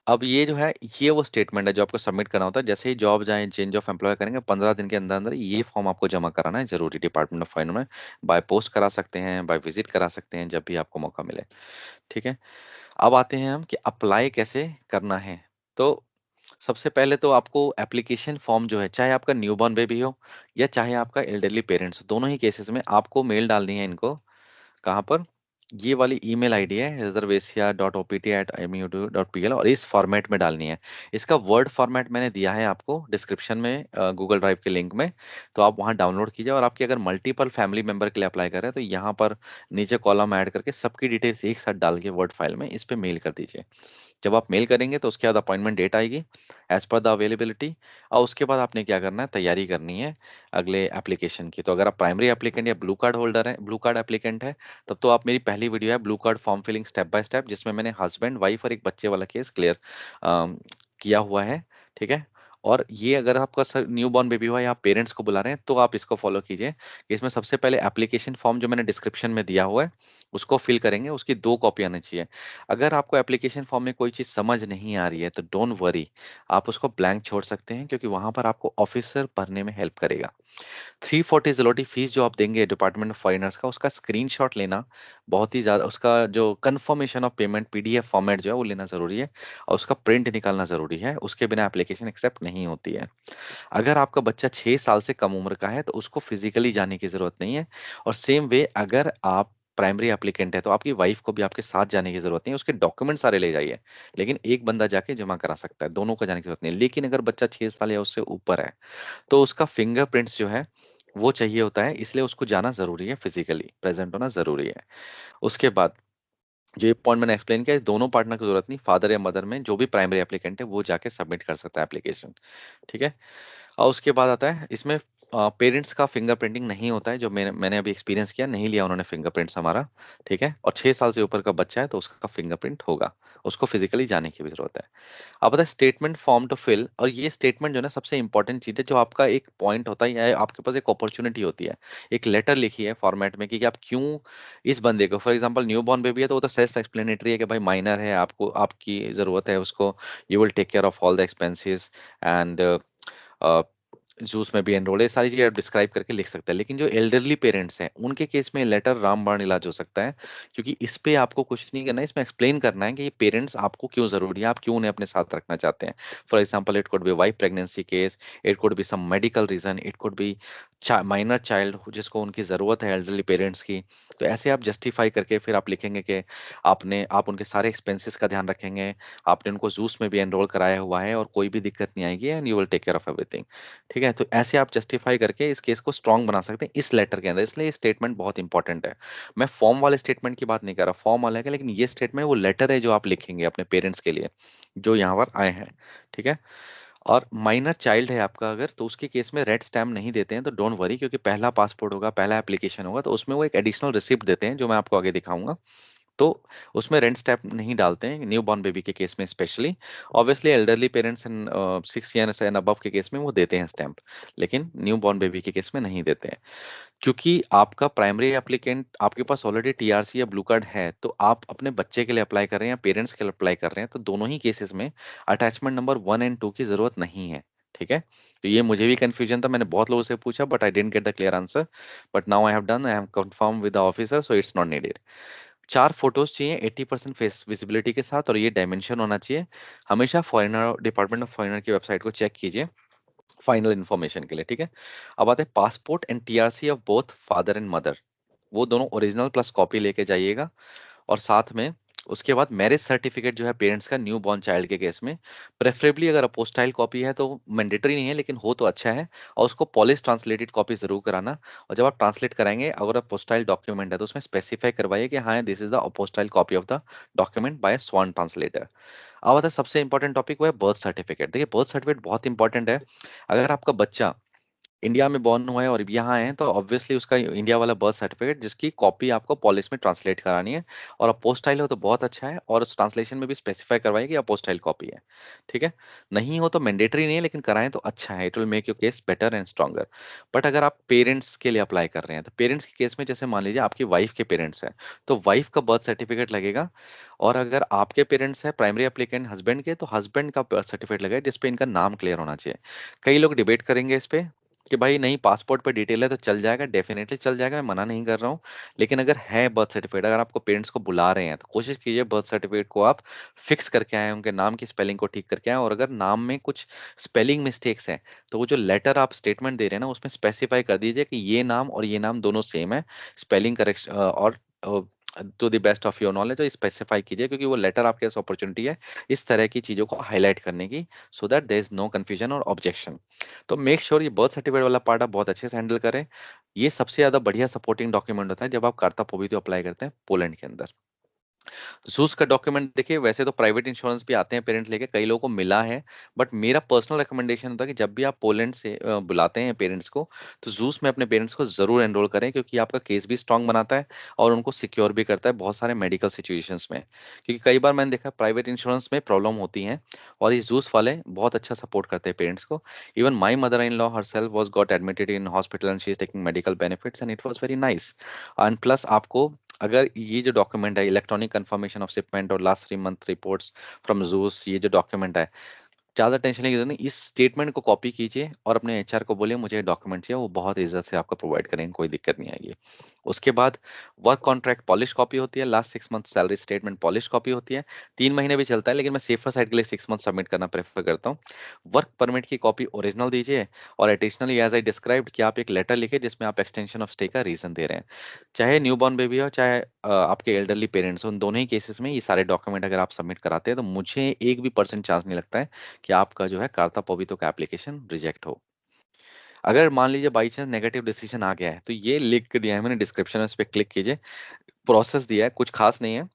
[SPEAKER 1] अब ये जो है ये वो स्टेटमेंट है जो आपको सबमिट करना होता है जैसे ही जॉब जाए, चेंज ऑफ एम्प्लॉय करेंगे 15 दिन के अंदर अंदर ये फॉर्म आपको जमा कराना है जरूरी, डिपार्टमेंट ऑफ फाइनेंस में। बाय पोस्ट करा सकते हैं, बाय विजिट करा सकते हैं, जब भी आपको मौका मिले। ठीक है, अब आते हैं हम कि अप्लाई कैसे करना है। तो सबसे पहले तो आपको एप्लीकेशन फॉर्म जो है, चाहे आपका न्यूबॉर्न बेबी हो या चाहे आपका एल्डरली पेरेंट्स हो, दोनों ही केसेस में आपको मेल डालनी है इनको। कहाँ पर? ये वाली ईमेल आईडी है reservasia.opt@imutu.pl, और इस फॉर्मेट में डालनी है। इसका वर्ड फॉर्मेट मैंने दिया है आपको डिस्क्रिप्शन में, गूगल ड्राइव के लिंक में, तो आप वहां डाउनलोड कीजिए। और आपकी अगर मल्टीपल फैमिली मेंबर के लिए अप्लाई कर रहे हैं तो यहाँ पर नीचे कॉलम ऐड करके सबकी डिटेल्स एक साथ डाल के वर्ड फाइल में इस पे मेल कर दीजिए। जब आप मेल करेंगे तो उसके बाद अपॉइंटमेंट डेट आएगी एज पर द अवेलेबिलिटी, और उसके बाद आपने क्या करना है, तैयारी करनी है अगले एप्लीकेशन की। तो अगर आप प्राइमरी एप्लीकेंट या ब्लू कार्ड होल्डर है, ब्लू कार्ड एप्लीकेंट है, तब तो आप, मेरी पहली वीडियो है blue card form filling step by step, जिसमें मैंने हस्बैंड वाइफ और एक बच्चे वाला केस क्लियर किया हुआ है। ठीक है, और ये अगर आपका न्यू बॉर्न बेबी हुआ या आप पेरेंट्स को बुला रहे हैं तो आप इसको फॉलो कीजिए कि इसमें सबसे पहले एप्लीकेशन फॉर्म जो मैंने डिस्क्रिप्शन में दिया हुआ है उसको फिल करेंगे, उसकी 2 कॉपी आनी चाहिए। अगर आपको एप्लीकेशन फॉर्म में कोई चीज़ समझ नहीं आ रही है तो डोंट वरी, आप उसको ब्लैंक छोड़ सकते हैं, क्योंकि वहां पर आपको ऑफिसर भरने में हेल्प करेगा। 340 ज़लोटी फीस जो आप देंगे डिपार्टमेंट ऑफ फाइनेंस का, उसका स्क्रीनशॉट लेना बहुत ही ज़्यादा, उसका जो confirmation of payment PDF format जो है वो लेना ज़रूरी है, और उसका प्रिंट निकालना ज़रूरी है, उसके बिना एप्लीकेशन एक्सेप्ट नहीं होती है। अगर आपका बच्चा 6 साल से कम उम्र का है तो उसको फिजिकली जाने की ज़रूरत नहीं है, और सेम वे अगर आप प्राइमरी एप्लीकेंट है तो आपकी वाइफ को भी आपके साथ जाने की जरूरत नहीं है, उसके डॉक्यूमेंट सारे ले जाइए, लेकिन एक बंदा जाके जमा करा सकता है, दोनों को जाने की जरूरत नहीं है। लेकिन अगर बच्चा 6 साल या उससे ऊपर है तो उसका फिंगरप्रिंट्स जो है वो चाहिए होता है, इसलिए उसको जाना जरूरी है, फिजिकली प्रेजेंट होना जरूरी है। उसके बाद जो ये पॉइंट मैंने एक्सप्लेन किया, दोनों पार्टनर की जरूरत नहीं, फादर या मदर में जो भी प्राइमरी एप्लीकेंट है वो जाके सबमिट कर सकता है एप्लीकेशन। ठीक है, और उसके बाद आता है इसमें पेरेंट्स का फिंगरप्रिंटिंग नहीं होता है, जो मैंने अभी एक्सपीरियंस किया, नहीं लिया उन्होंने फिंगरप्रिंट्स हमारा। ठीक है, और 6 साल से ऊपर का बच्चा है तो उसका फिंगरप्रिंट होगा, उसको फिजिकली जाने की भी जरूरत है। अब बता स्टेटमेंट फॉर्म टू फिल, और ये स्टेटमेंट जो है ना सबसे इंपॉर्टेंट चीज है, जो आपका एक पॉइंट होता है या आपके पास एक अपॉर्चुनिटी होती है, एक लेटर लिखी है फॉर्मेट में कि आप क्यों इस बंदे को, for example new born baby है तो वो तो सेल्फ एक्सप्लेनेटरी है कि भाई माइनर है, आपको आपकी जरूरत है उसको, you will take care of all the expenses and जूस में भी एनरोल है, सारी चीजें आप डिस्क्राइब करके लिख सकते हैं। लेकिन जो एल्डरली पेरेंट्स हैं उनके केस में लेटर रामबाण इलाज हो सकता है, क्योंकि इस पे आपको कुछ नहीं करना है, इसमें एक्सप्लेन करना है कि ये पेरेंट्स आपको क्यों जरूरी है, आप क्यों उन्हें अपने साथ रखना चाहते हैं। For example it could be wife pregnancy case, it could be some medical reason, it could be minor child जिसको उनकी जरूरत है एल्डरली पेरेंट्स की। तो ऐसे आप जस्टिफाई करके फिर आप लिखेंगे कि आप उनके सारे एक्सपेंसेस का ध्यान रखेंगे, आपने उनको जूस में भी एनरोल कराया हुआ है और कोई भी दिक्कत नहीं आएगी, and you will take care of everything. ठीक है, तो ऐसे आप जस्टिफाई करके इस केस को स्ट्रांग बना सकते हैं इस लेटर के अंदर, इसलिए ये स्टेटमेंट बहुत इंपॉर्टेंट है। मैं फॉर्म वाले स्टेटमेंट की बात नहीं कर रहा, फॉर्म अलग है, लेकिन ये स्टेटमेंट वो लेटर है जो आप लिखेंगे अपने पेरेंट्स के लिए जो यहाँ पर आए हैं। ठीक है, और माइनर चाइल्ड है आपका अगर, तो उसके केस में रेड स्टैम्प नहीं देते हैं, तो डोंट वरी, क्योंकि पहला पासपोर्ट होगा, पहला एप्लीकेशन होगा, तो उसमें वो एक एडिशनल रिसिप्ट देते हैं जो मैं आपको आगे दिखाऊंगा। तो उसमें रेंट स्टैम्प नहीं डालते हैं न्यू बॉर्न बेबी के केस में specially. Obviously elderly parents and 6 years and above के केस में वो देते हैं स्टैम्प, लेकिन न्यू बॉर्न बेबी के केस में नहीं देते हैं। क्योंकि आपका प्राइमरी एप्लीकेंट, आपके पास ऑलरेडी टीआरसी या ब्लू कार्ड है, तो आप अपने बच्चे के लिए अप्लाई कर रहे हैं या पेरेंट्स के लिए अप्लाई कर रहे हैं, तो दोनों ही केसेस में अटैचमेंट नंबर 1 और 2 की जरूरत नहीं है। ठीक है, तो ये मुझे भी कंफ्यूजन था, मैंने बहुत लोगों से पूछा, but I didn't get the clear answer. But now I have confirm with the officer, so it's not needed. 4 photos चाहिए 80% फेस विजिबिलिटी के साथ, और ये डायमेंशन होना चाहिए। हमेशा फॉरेनर, डिपार्टमेंट ऑफ फॉरेनर की वेबसाइट को चेक कीजिए फाइनल इन्फॉर्मेशन के लिए। ठीक है, अब आते हैं passport and TRC of both father and mother, वो दोनों ओरिजिनल प्लस कॉपी लेके जाइएगा। और साथ में उसके बाद मैरिज सर्टिफिकेट जो है पेरेंट्स का न्यू बॉर्न चाइल्ड के केस में, प्रेफरेबली अगर अपोस्टाइल कॉपी है तो मैंडेटरी नहीं है, लेकिन हो तो अच्छा है। और उसको पॉलिश ट्रांसलेटेड कॉपी जरूर कराना। और जब आप ट्रांसलेट कराएंगे, अगर अपोस्टाइल डॉक्यूमेंट है तो उसमें स्पेसिफाई करवाइए कि हाँ, this is the apostille copy of the document bye sworn translator. अब आता है सबसे इंपॉर्टेंट टॉपिक, वो है बर्थ सर्टिफिकेट। देखिए, बर्थ सर्टिफिकेट बहुत इंपॉर्टेंट है। अगर आपका बच्चा इंडिया में बॉर्न हुआ है और यहाँ है, तो ऑब्वियसली उसका इंडिया वाला बर्थ सर्टिफिकेट जिसकी कॉपी आपको पॉलिश में ट्रांसलेट करानी है। और अपोस्टाइल हो तो बहुत अच्छा है, और उस ट्रांसलेशन में भी स्पेसिफाई करवाइए कि अपोस्टाइल कॉपी है। ठीक है, नहीं हो तो मैंडेटरी नहीं है, लेकिन कराएं तो अच्छा है, it will make your case better and stronger. But अगर आप पेरेंट्स के लिए अप्लाई कर रहे हैं, तो पेरेंट्स के केस में जैसे मान लीजिए आपकी वाइफ के पेरेंट्स हैं, तो वाइफ का बर्थ सर्टिफिकेट लगेगा। और अगर आपके पेरेंट्स हैं प्राइमरी एप्लीकेंट हस्बैंड के, तो हस्बैंड का बर्थ सर्टिफिकेट लगेगा जिसपे इनका नाम क्लियर होना चाहिए। कई लोग डिबेट करेंगे इस पे कि भाई नहीं, पासपोर्ट पे डिटेल है तो चल जाएगा, डेफिनेटली चल जाएगा, मैं मना नहीं कर रहा हूँ। लेकिन अगर है बर्थ सर्टिफिकेट, अगर आपको पेरेंट्स को बुला रहे हैं, तो कोशिश कीजिए बर्थ सर्टिफिकेट को आप फिक्स करके आए, उनके नाम की स्पेलिंग को ठीक करके आए। और अगर नाम में कुछ स्पेलिंग मिस्टेक्स हैं, तो वो जो लेटर आप स्टेटमेंट दे रहे हैं ना, उसमें स्पेसिफाई कर दीजिए कि ये नाम और ये नाम दोनों सेम है, स्पेलिंग करेक्शन और to the best of your knowledge, तो स्पेसिफाई कीजिए, क्योंकि वो लेटर आपके पास अपॉर्चुनिटी है इस तरह की चीजों को हाईलाइट करने की, so that there is no confusion और ऑब्जेक्शन। तो मेक श्योर ये बर्थ सर्टिफिकेट वाला पार्ट आप बहुत अच्छे से हैंडल करें। ये सबसे ज्यादा बढ़िया सपोर्टिंग डॉक्यूमेंट होता है जब आप कार्ता पोबितो अप्लाई करते हैं पोलैंड के अंदर। जूस का डॉक्यूमेंट देखिए, वैसे तो प्राइवेट इंश्योरेंस भी आते हैं पेरेंट्स लेके, कई लोगों को मिला है। बट मेरा पर्सनल रिकमेंडेशन होता है कि जब भी आप पोलैंड से बुलाते हैं पेरेंट्स को, तो जूस में अपने पेरेंट्स को जरूर एनरोल करें, क्योंकि आपका केस भी स्ट्रांग बनाता है और उनको सिक्योर भी करता है बहुत सारे मेडिकल सिचुएशंस में। क्योंकि कई बार मैंने देखा प्राइवेट इंश्योरेंस में प्रॉब्लम होती है, और ये जूस वाले बहुत अच्छा सपोर्ट करते हैं पेरेंट्स को। Even my mother in law herself was got admitted in hospital and she is taking medical benefits and it was very nice. And plus आपको, अगर ये जो डॉक्यूमेंट है इलेक्ट्रॉनिक कंफर्मेशन ऑफ शिपमेंट और last 3 month reports from juice, ये जो document है, ज्यादा टेंशन नहीं करनी, इस स्टेटमेंट को कॉपी कीजिए और अपने एचआर को बोलिए मुझे डॉक्यूमेंट चाहिए, वो बहुत इज्जत से आपको प्रोवाइड करेंगे, कोई दिक्कत नहीं आएगी। उसके बाद वर्क कॉन्ट्रैक्ट पॉलिश कॉपी होती है, last 6 month salary statement polish copy होती है। 3 महीने भी चलता है, लेकिन मैं सेफर साइड के लिए 6 मंथ सबमिट करना प्रेफर करता हूँ। वर्क परमिट की कॉपी ओरिजिनल दीजिए। और एडिशनली एज आई डिस्क्राइब्ड कि आप एक लेटर लिखे जिसमें आप एक्सटेंशन ऑफ स्टे का रीजन दे रहे हैं। चाहे न्यू बॉर्न बेबी हो, चाहे आपके एल्डरली पेरेंट्स हो, उन दोनों ही केसेस में ये सारे डॉक्यूमेंट अगर आप सबमिट कराते हैं, तो मुझे 1% भी चांस नहीं लगता है कि आपका जो है कार्ता पोबितो का एप्लीकेशन रिजेक्ट हो। अगर मान लीजिए बाई चांस नेगेटिव डिसीजन आ गया है, तो ये लिख दिया है मैंने डिस्क्रिप्शन में, उस पर क्लिक कीजिए। प्रोसेस दिया है, कुछ खास नहीं है।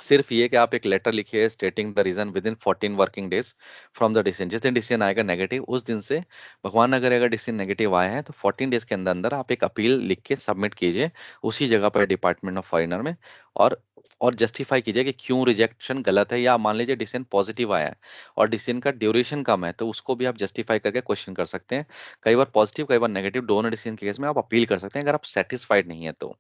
[SPEAKER 1] सिर्फ ये कि आप एक लेटर लिखिए stating the reason within 14 working days from the decision. जिस दिन डिसीजन आएगा नेगेटिव, उस दिन से, भगवान अगर अगर डिसीजन नेगेटिव आया है, तो 14 डेज के अंदर अंदर आप एक अपील लिख के सबमिट कीजिए उसी जगह पर डिपार्टमेंट ऑफ फॉरेनर में। और और जस्टिफाई कीजिए कि क्यों रिजेक्शन गलत है, या मान लीजिए डिसीजन पॉजिटिव आया है और डिसीजन का ड्यूरेशन कम है, तो उसको भी आप जस्टिफाई करके क्वेश्चन कर सकते हैं। कई बार पॉजिटिव, कई बार नेगेटिव, दोनों डिसीजन के केस में आप अपील कर सकते हैं अगर आप सेटिस्फाइड नहीं है तो।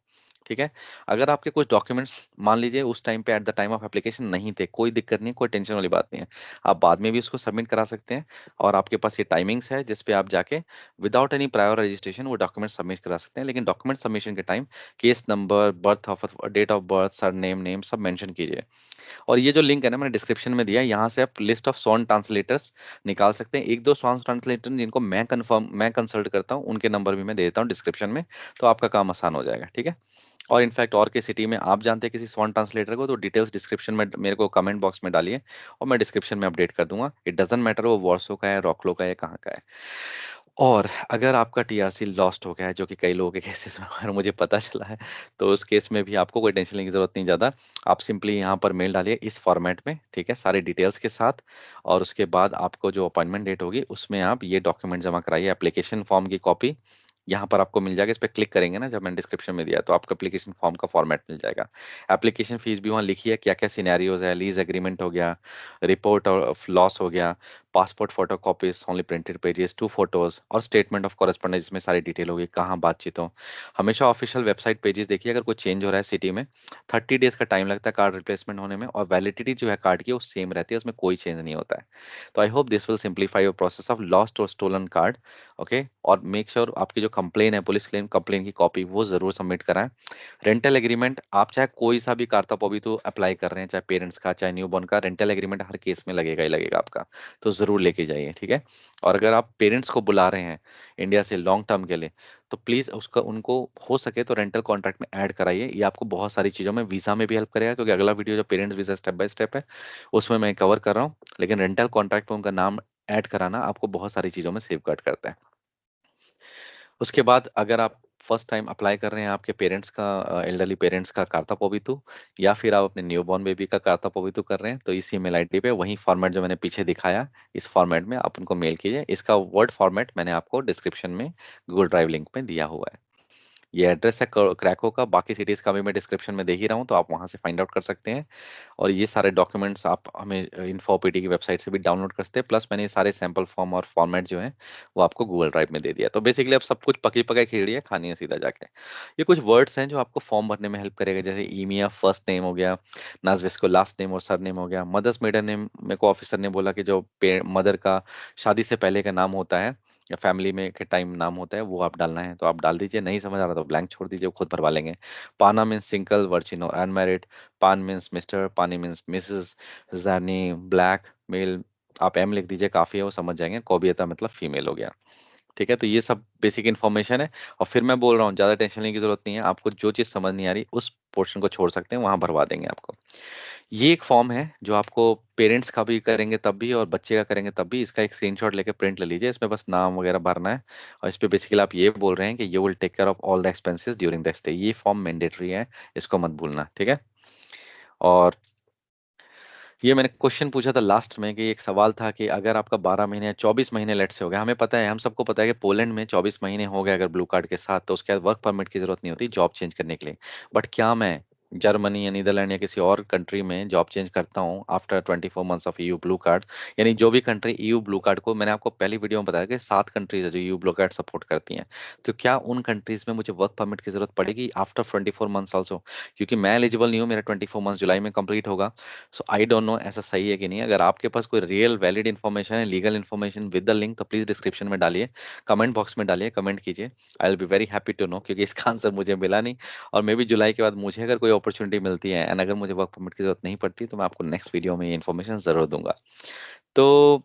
[SPEAKER 1] ठीक है, अगर आपके कुछ डॉक्यूमेंट्स मान लीजिए उस टाइम पे at the time of application नहीं थे, कोई दिक्कत नहीं, कोई टेंशन वाली बात नहीं है, आप बाद में भी उसको सबमिट करा सकते हैं। और आपके पास ये टाइमिंग्स है जिस पे आप जाके विदाउट एनी प्रायर रजिस्ट्रेशन वो डॉक्यूमेंट सबमिट करा सकते हैं। लेकिन डॉक्यूमेंट सबमिशन के time case number, birth of, date of birth, surname, name सब मेंशन कीजिए। और ये जो लिंक है ना, मैंने डिस्क्रिप्शन में दिया है, यहाँ से आप लिस्ट ऑफ सॉन ट्रांसलेटर्स निकाल सकते हैं। एक दो सॉन ट्रांसलेटर जिनको मैं कंसल्ट करता हूँ, उनके नंबर भी मैं दे देता हूँ डिस्क्रिप्शन में, तो आपका काम आसान हो जाएगा। ठीक है, और इनफैक्ट और के सिटी में आप जानते हैं किसी स्वॉन ट्रांसलेटर को, तो डिटेल्स डिस्क्रिप्शन में मेरे को कमेंट बॉक्स में डालिए, और मैं डिस्क्रिप्शन में अपडेट कर दूंगा। इट डजंट मैटर वो वॉर्सो का है, रॉकलो का है, कहाँ का है। और अगर आपका टीआरसी लॉस्ट हो गया है, जो कि कई लोगों के केसेस में अगर मुझे पता चला है, तो उस केस में भी आपको कोई टेंशन लेने की जरूरत नहीं ज़्यादा। आप सिंपली यहाँ पर मेल डालिए इस फॉर्मेट में, ठीक है, सारी डिटेल्स के साथ। और उसके बाद आपको जो अपॉइंटमेंट डेट होगी उसमें आप ये डॉक्यूमेंट जमा कराइए, एप्लीकेशन फॉर्म की कॉपी। यहाँ पर आपको मिल जाएगा, इस पर क्लिक करेंगे ना, जब मैंने डिस्क्रिप्शन में दिया तो आपको एप्लीकेशन फॉर्म का फॉर्मेट मिल जाएगा। एप्लीकेशन फीस भी वहाँ लिखी है, क्या क्या सिनेरियोज है, लीज एग्रीमेंट हो गया, रिपोर्ट ऑफ लॉस हो गया, passport photo copies only printed pages, 2 photos, और स्टेटमेंट ऑफ कॉरेस्पॉन्डेंस जिसमें सारी डिटेल होगी कहाँ बातचीत हो। हमेशा ऑफिशियल वेबसाइट पेजेस देखिए, अगर कोई चेंज हो रहा है सिटी में 30 डेज का टाइम लगता है कार्ड रिप्लेसमेंट होने में, और वैलिडिटी जो है कार्ड की वो सेम रहती है, उसमें कोई चेंज नहीं होता है। तो I hope this will simplify your process of lost और स्टोलन कार्ड। ओके, और मेक श्योर आपकी जो कंप्लेन है, पुलिस क्लेम कंप्लेन की कॉपी वो जरूर सबमिट कराएं। रेंटल एग्रीमेंट आप चाहे कोई सा भी कार्ता पॉबिटू अप्लाई कर रहे हैं, चाहे पेरेंट्स का चाहे न्यूबॉर्न का, रेंटल एग्रीमेंट हर केस में लगेगा ही लगेगा आपका, तो ज़रूर लेके जाइए, ठीक है। और अगर आप पेरेंट्स को बुला रहे हैं इंडिया से लॉन्ग टर्म के लिए, तो प्लीज़ उसका उनको हो सके तो रेंटल कॉन्ट्रैक्ट में ऐड कराइए। ये आपको बहुत सारी चीज़ों में, वीज़ा में भी हेल्प करेगा, क्योंकि अगला वीडियो जो parents visa step by step है उसमें मैं कवर कर रहा हूँ। लेकिन रेंटल कॉन्ट्रैक्ट में उनका नाम ऐड कराना आपको बहुत सारी चीज़ों में सेव गार्ड करता है। उसके बाद अगर आप फर्स्ट टाइम अप्लाई कर रहे हैं आपके पेरेंट्स का, एल्डरली पेरेंट्स का कार्ता पोबितु, या फिर आप अपने न्यूबॉर्न बेबी का कार्ता पोबितु कर रहे हैं, तो इसी मेल आईडी पे वही फॉर्मेट जो मैंने पीछे दिखाया, इस फॉर्मेट में आप उनको मेल कीजिए। इसका वर्ड फॉर्मेट मैंने आपको डिस्क्रिप्शन में गूगल ड्राइव लिंक में दिया हुआ है। ये एड्रेस है क्रैको का, बाकी सिटीज का भी मैं डिस्क्रिप्शन में दे ही रहा हूँ, तो आप वहां से फाइंड आउट कर सकते हैं। और ये सारे डॉक्यूमेंट्स आप हमें इन्फोपीडी की वेबसाइट से भी डाउनलोड कर सकते हैं। प्लस मैंने ये सारे सैंपल फॉर्म और फॉर्मेट जो है वो आपको गूगल ड्राइव में दे दिया। तो बेसिकली आप सब कुछ पकी पकाई खिचड़ी है, खानी है सीधा जाके। ये कुछ वर्ड्स हैं जो आपको फॉर्म भरने में हेल्प करेगा, जैसे ईमिया फर्स्ट नेम हो गया, नाजवेस्को लास्ट नेम और सर नेम हो गया, मदर्स मेडन नेम मेरे को ऑफिसर ने बोला कि जो मदर का शादी से पहले का नाम होता है या फैमिली में के टाइम नाम होता है वो आप डालना है, तो आप डाल दीजिए। नहीं समझ आ रहा तो ब्लैंक छोड़ दीजिए, वो खुद भरवा लेंगे। पाना मीन्स सिंगल, वर्चिनो अनमैरिड, पान मीन्स मिस्टर, पानी मीन्स मिसेस, जानी ब्लैक मेल, आप एम लिख दीजिए, काफी है, वो समझ जाएंगे। कोबियता मतलब फीमेल हो गया, ठीक है। तो ये सब बेसिक इन्फॉर्मेशन है। और फिर मैं बोल रहा हूँ ज्यादा टेंशन लेने की जरूरत नहीं है, आपको जो चीज समझ नहीं आ रही उस पोर्शन को छोड़ सकते हैं, वहां भरवा देंगे आपको। ये एक फॉर्म है जो आपको पेरेंट्स का भी करेंगे तब भी और बच्चे का करेंगे तब भी, इसका एक स्क्रीनशॉट लेके प्रिंट ले लीजिए, इसमें बस नाम वगैरह भरना है। और इस पे बेसिकली आप ये बोल रहे हैं कि you will take care of all the expenses during the stay. ये फॉर्म मैंडेटरी है, इसको मत भूलना, ठीक है। और ये मैंने क्वेश्चन पूछा था लास्ट में कि एक सवाल था कि अगर आपका 12 महीने या 24 महीने लेट से हो गया, हमें पता है, हम सबको पता है कि पोलैंड में 24 महीने हो गए अगर ब्लू कार्ड के साथ, तो उसके बाद वर्क परमिट की जरूरत नहीं होती जॉब चेंज करने के लिए। बट क्या मैं जर्मनी या नीदरलैंड या किसी और कंट्री में जॉब चेंज करता हूँ after 24 months of EU blue card, यानी जो भी कंट्री ईयू ब्लू कार्ड को, मैंने आपको पहली वीडियो में बताया कि 7 कंट्रीज है जो ईयू ब्लू कार्ड सपोर्ट करती हैं, तो क्या उन कंट्रीज में मुझे वर्क परमिट की जरूरत पड़ेगी आफ्टर 24 मंथ्स ऑल्सो? क्योंकि मैं एलिजिबल नहीं हूँ, मेरा 24 मंथ्स जुलाई में कंप्लीट होगा। सो आई डोंट नो ऐसा सही है कि नहीं। अगर आपके पास कोई रियल वैलिड इन्फॉर्मेशन है, legal information with the link, तो प्लीज डिस्क्रिप्शन में डालिए, कमेंट बॉक्स में डालिए, कमेंट कीजिए। I will be very happy to know, क्योंकि इसका आंसर मुझे मिला नहीं। और मे भी जुलाई के बाद मुझे अगर कोई अपॉर्चुनिटी मिलती है एंड अगर मुझे वर्क परमिट की जरूरत नहीं पड़ती, तो मैं आपको नेक्स्ट वीडियो में ये इन्फॉर्मेशन जरूर दूंगा। तो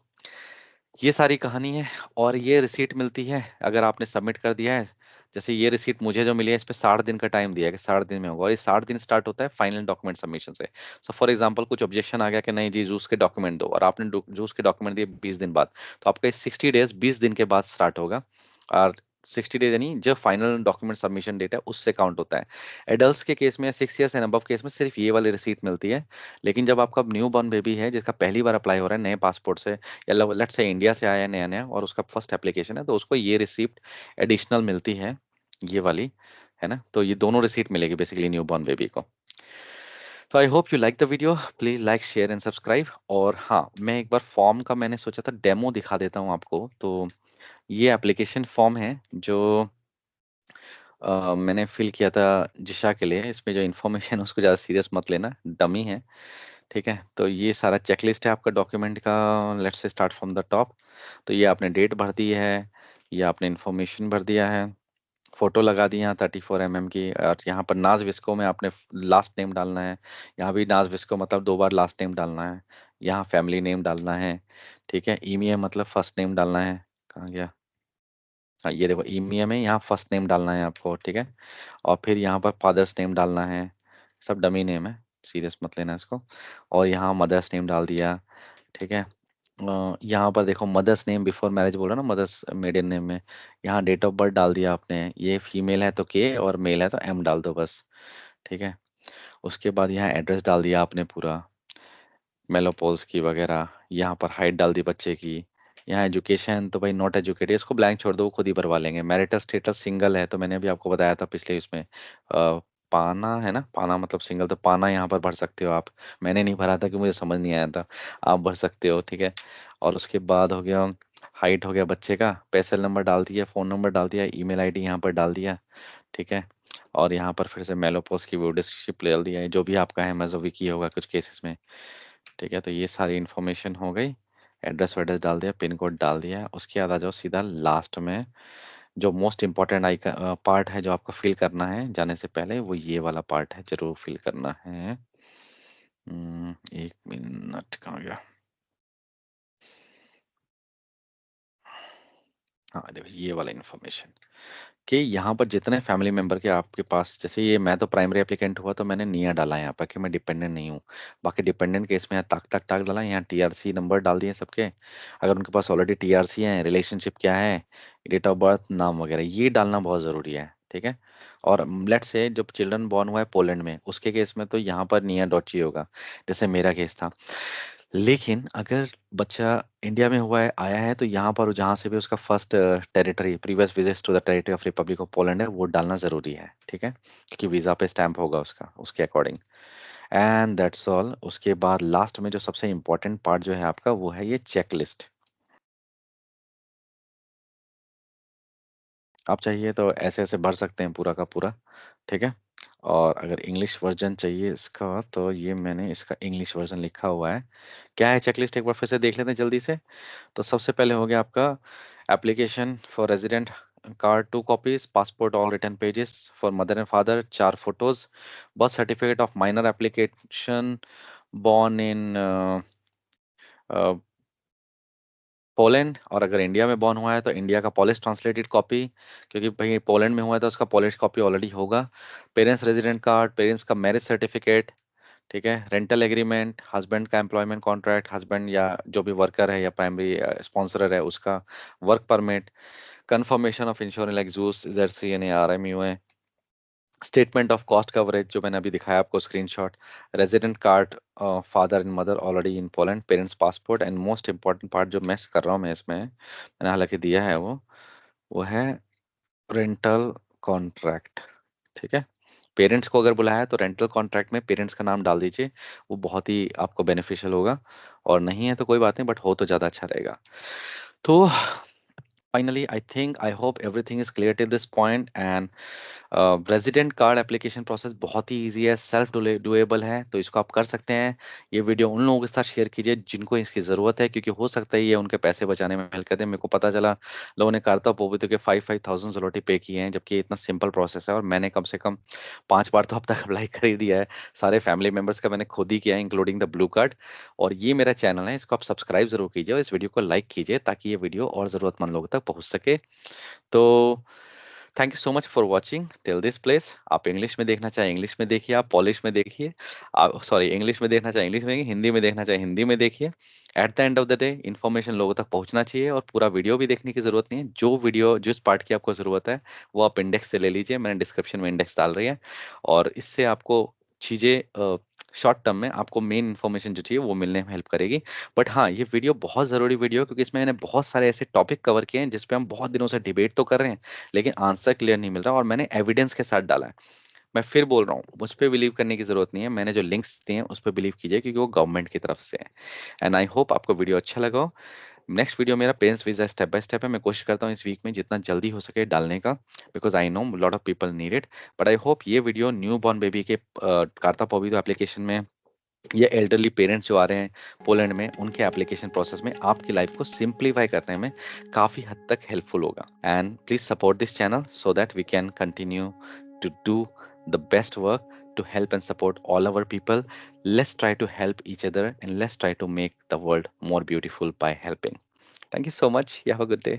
[SPEAKER 1] ये सारी कहानी है। और ये रिसीट मिलती है अगर आपने सबमिट कर दिया है। जैसे ये रिसीट मुझे जो मिली है, इस पे 60 दिन का टाइम दिया है कि 60 दिन में होगा, और ये 60 दिन स्टार्ट होता है फाइनल डॉक्यूमेंट सबमिशन से। सो फॉर एग्जांपल कुछ ऑब्जेक्शन आ गया कि नहीं जी जूस के डॉक्यूमेंट दो, और आपने जूस के डॉक्यूमेंट दिए 20 दिन बाद, तो आपका 60 डेज 20 दिन के बाद स्टार्ट होगा। और 60 डेज यानी जब फाइनल डॉक्यूमेंट सबमिशन डेट है उससे काउंट होता है। एडल्ट के केस में 6 ईयर्स एंड अबव केस में सिर्फ ये वाली रिसीट मिलती है। लेकिन जब आपका न्यू बॉर्न बेबी है जिसका पहली बार अप्लाई हो रहा है नए पासपोर्ट से, या लेट्स से इंडिया से आया है नया नया और उसका फर्स्ट एप्लीकेशन है, तो उसको ये रिसीप्ट एडिशनल मिलती है, ये वाली, है ना। तो ये दोनों रिसीट मिलेगी बेसिकली न्यू बॉर्न बेबी को। तो I hope you like the video, please like share and subscribe. और हाँ, मैं एक बार फॉर्म का मैंने सोचा था डेमो दिखा देता हूँ आपको। तो ये एप्लीकेशन फॉर्म है जो मैंने फिल किया था जिशा के लिए। इसमें जो इन्फॉर्मेशन है उसको ज़्यादा सीरियस मत लेना, डमी है, ठीक है। तो ये सारा चेकलिस्ट है आपका डॉक्यूमेंट का। Let's say start from the top. तो ये आपने डेट भर दी है, ये आपने इन्फॉर्मेशन भर दिया है, फोटो लगा दी यहाँ 34 mm की, और यहाँ पर नाज विस्को में आपने लास्ट नेम डालना है। यहाँ भी नाज विस्को मतलब 2 बार लास्ट नेम डालना है। यहाँ फैमिली नेम डालना है, ठीक है। ईमीए मतलब फर्स्ट नेम डालना है, कहाँ गया, हाँ ये देखो ईमीए में यहाँ फर्स्ट नेम डालना है आपको, ठीक है। और फिर यहाँ पर फादर्स नेम डालना है, सब डमी नेम है, सीरियस मत लेना इसको। और यहाँ मदर्स नेम डाल दिया, ठीक है। यहाँ पर देखो मदर्स नेम बिफोर मैरिज बोला ना, मदर्स मेडियन नेम में यहाँ डेट ऑफ बर्थ डाल दिया आपने, ये फीमेल है तो के और मेल है तो एम डाल दो बस। ठीक है। उसके बाद यहाँ एड्रेस डाल दिया आपने पूरा, मेलोपोल्स की वगैरह। यहाँ पर हाइट डाल दी बच्चे की। यहाँ एजुकेशन तो भाई नॉट एजुकेटेड, इसको ब्लैंक छोड़ दो, वो खुद ही भरवा लेंगे। मैरिटल स्टेटस सिंगल है, तो मैंने अभी आपको बताया था पिछले इसमें पाना है ना, पाना मतलब सिंगल, तो पाना यहाँ पर भर सकते हो आप। मैंने नहीं भरा था कि मुझे समझ नहीं आया था, आप भर सकते हो। ठीक है। और उसके बाद हो गया हाइट, हो गया बच्चे का, पेसल नंबर डाल दिया, फ़ोन नंबर डाल दिया, ईमेल आईडी यहाँ पर डाल दिया। ठीक है। और यहाँ पर फिर से मेलोपोस की वीडियोशिप ले दिया है, जो भी आपका है मेजोविकी होगा कुछ केसेस में। ठीक है। तो ये सारी इन्फॉर्मेशन हो गई। एड्रेस वेड्रेस डाल दिया, पिन कोड डाल दिया। उसके बाद आ जाओ सीधा लास्ट में, जो मोस्ट इम्पोर्टेंट आई पार्ट है जो आपको फिल करना है जाने से पहले, वो ये वाला पार्ट है, जरूर फिल करना है। 1 मिनट कहाँ गया। हाँ देखो ये वाला इन्फॉर्मेशन, कि यहाँ पर जितने फैमिली मेंबर के आपके पास, जैसे ये मैं तो प्राइमरी एप्लीकेंट हुआ तो मैंने निया डाला है यहाँ पर कि मैं डिपेंडेंट नहीं हूँ। बाकी डिपेंडेंट केस में यहाँ ताक ताक ताक डाला है, यहाँ टीआरसी नंबर डाल दिए सबके। अगर उनके पास ऑलरेडी टीआरसी है, रिलेशनशिप क्या है, डेट ऑफ बर्थ, नाम वगैरह, ये डालना बहुत ज़रूरी है। ठीक है। और लेट्स से जब चिल्ड्रन बॉर्न हुआ है पोलैंड में, उसके केस में तो यहाँ पर निया डॉची होगा, जैसे मेरा केस था। लेकिन अगर बच्चा इंडिया में हुआ है, आया है, तो यहाँ पर जहाँ से भी उसका first territory, previous visit to the territory of republic of Poland है, वो डालना जरूरी है। ठीक है। क्योंकि वीजा पे स्टैंप होगा उसका उसके अकॉर्डिंग। And that's all. उसके बाद लास्ट में जो सबसे इम्पोर्टेंट पार्ट जो है आपका, वो है ये चेक लिस्ट। आप चाहिए तो ऐसे ऐसे भर सकते हैं पूरा का पूरा। ठीक है। और अगर इंग्लिश वर्जन चाहिए इसका, तो ये मैंने इसका इंग्लिश वर्जन लिखा हुआ है। क्या है चेकलिस्ट, एक बार फिर से देख लेते हैं जल्दी से। तो सबसे पहले हो गया आपका application for resident card 2 copies, passport all return pages for mother and father, 4 photos, birth certificate of minor application born in Poland, और अगर इंडिया में बॉर्न हुआ है तो इंडिया का पॉलिश ट्रांसलेटेड कॉपी, क्योंकि भाई पोलैंड में हुआ है तो उसका पॉलिश कॉपी ऑलरेडी होगा। पेरेंट्स रेजिडेंट कार्ड, पेरेंट्स का मैरिज सर्टिफिकेट। ठीक है। रेंटल एग्रीमेंट, हस्बैंड का एम्प्लॉयमेंट कॉन्ट्रैक्ट, हस्बैंड या जो भी वर्कर है या प्राइमरी स्पॉन्सर है उसका work permit, confirmation of insurance एग्जूस जर्सी यानी आरएमयू है, स्टेटमेंट ऑफ कॉस्ट कवरेज जो मैंने अभी दिखाया आपको screenshot, resident card, father and mother already in Poland, parents passport, and most important part जो मिस कर रहा हूँ मैं इसमें, मैंने हालांकि दिया है वो है रेंटल कॉन्ट्रैक्ट। ठीक है। पेरेंट्स को अगर बुलाया है तो रेंटल कॉन्ट्रैक्ट में पेरेंट्स का नाम डाल दीजिए, वो बहुत ही आपको बेनिफिशियल होगा। और नहीं है तो कोई बात नहीं, बट हो तो ज़्यादा अच्छा रहेगा। तो finally I think I hope everything is clear till this point. And resident card application process बहुत ही इजी है, सेल्फ डुएबल है, तो इसको आप कर सकते हैं। ये वीडियो उन लोगों के साथ शेयर कीजिए जिनको इसकी ज़रूरत है, क्योंकि हो सकता है ये उनके पैसे बचाने में हेल्प कर दे। मेरे को पता चला लोगों ने कार्ता पोबितो के 5,000 ज़लोटी पे किए हैं, जबकि ये इतना सिंपल प्रोसेस है, और मैंने कम से कम 5 बार तो अब तक अप्लाई कर ही दिया है। सारे फैमिली मेम्बर्स का मैंने खुद ही किया है, इंक्लूडिंग द ब्लू कार्ड। और ये मेरा चैनल है, इसको आप सब्सक्राइब जरूर कीजिए और इस वीडियो को लाइक कीजिए, ताकि ये वीडियो और ज़रूरतमंद लोगों तक पहुंच सके। तो thank you so much for watching till this place. आप इंग्लिश में देखना चाहे इंग्लिश में देखिए, आप पॉलिश में देखिए, आप सॉरी इंग्लिश में देखना चाहे इंग्लिश में देखिए, हिंदी में देखना चाहे हिंदी में देखिए। At the end of the day information लोगों तक पहुंचना चाहिए, और पूरा वीडियो भी देखने की जरूरत नहीं है। जो वीडियो जिस पार्ट की आपको जरूरत है वो आप इंडेक्स से ले लीजिए, मैंने डिस्क्रिप्शन में इंडेक्स डाल रही है। और इससे आपको चीज़ें शॉर्ट टर्म में आपको मेन इन्फॉर्मेशन जो चाहिए वो मिलने में हेल्प करेगी। बट हाँ, ये वीडियो बहुत ज़रूरी वीडियो है, क्योंकि इसमें मैंने बहुत सारे ऐसे टॉपिक कवर किए हैं जिस पे हम बहुत दिनों से डिबेट तो कर रहे हैं, लेकिन आंसर क्लियर नहीं मिल रहा, और मैंने एविडेंस के साथ डाला है। मैं फिर बोल रहा हूँ, मुझ पे बिलीव करने की जरूरत नहीं है, मैंने जो लिंक्स दिए हैं उस पर बिलीव कीजिए, क्योंकि वो गवर्नमेंट की तरफ से है। एंड आई होप आपको वीडियो अच्छा लगा हो। नेक्स्ट वीडियो मेरा parents visa step by step है, मैं कोशिश करता हूँ इस वीक में जितना जल्दी हो सके डालने का, because I know lot of people need it. But I hope ये वीडियो न्यू बॉर्न बेबी के कार्ता पॉबितो एप्लीकेशन में, ये एल्डरली पेरेंट्स जो आ रहे हैं पोलैंड में, उनके एप्लीकेशन प्रोसेस में आपकी लाइफ को सिंप्लीफाई करने में काफ़ी हद तक हेल्पफुल होगा। And please support this channel so that we can continue to do the best work to help and support all our people. Let's try to help each other, and let's try to make the world more beautiful by helping. Thank you so much. You have a good day.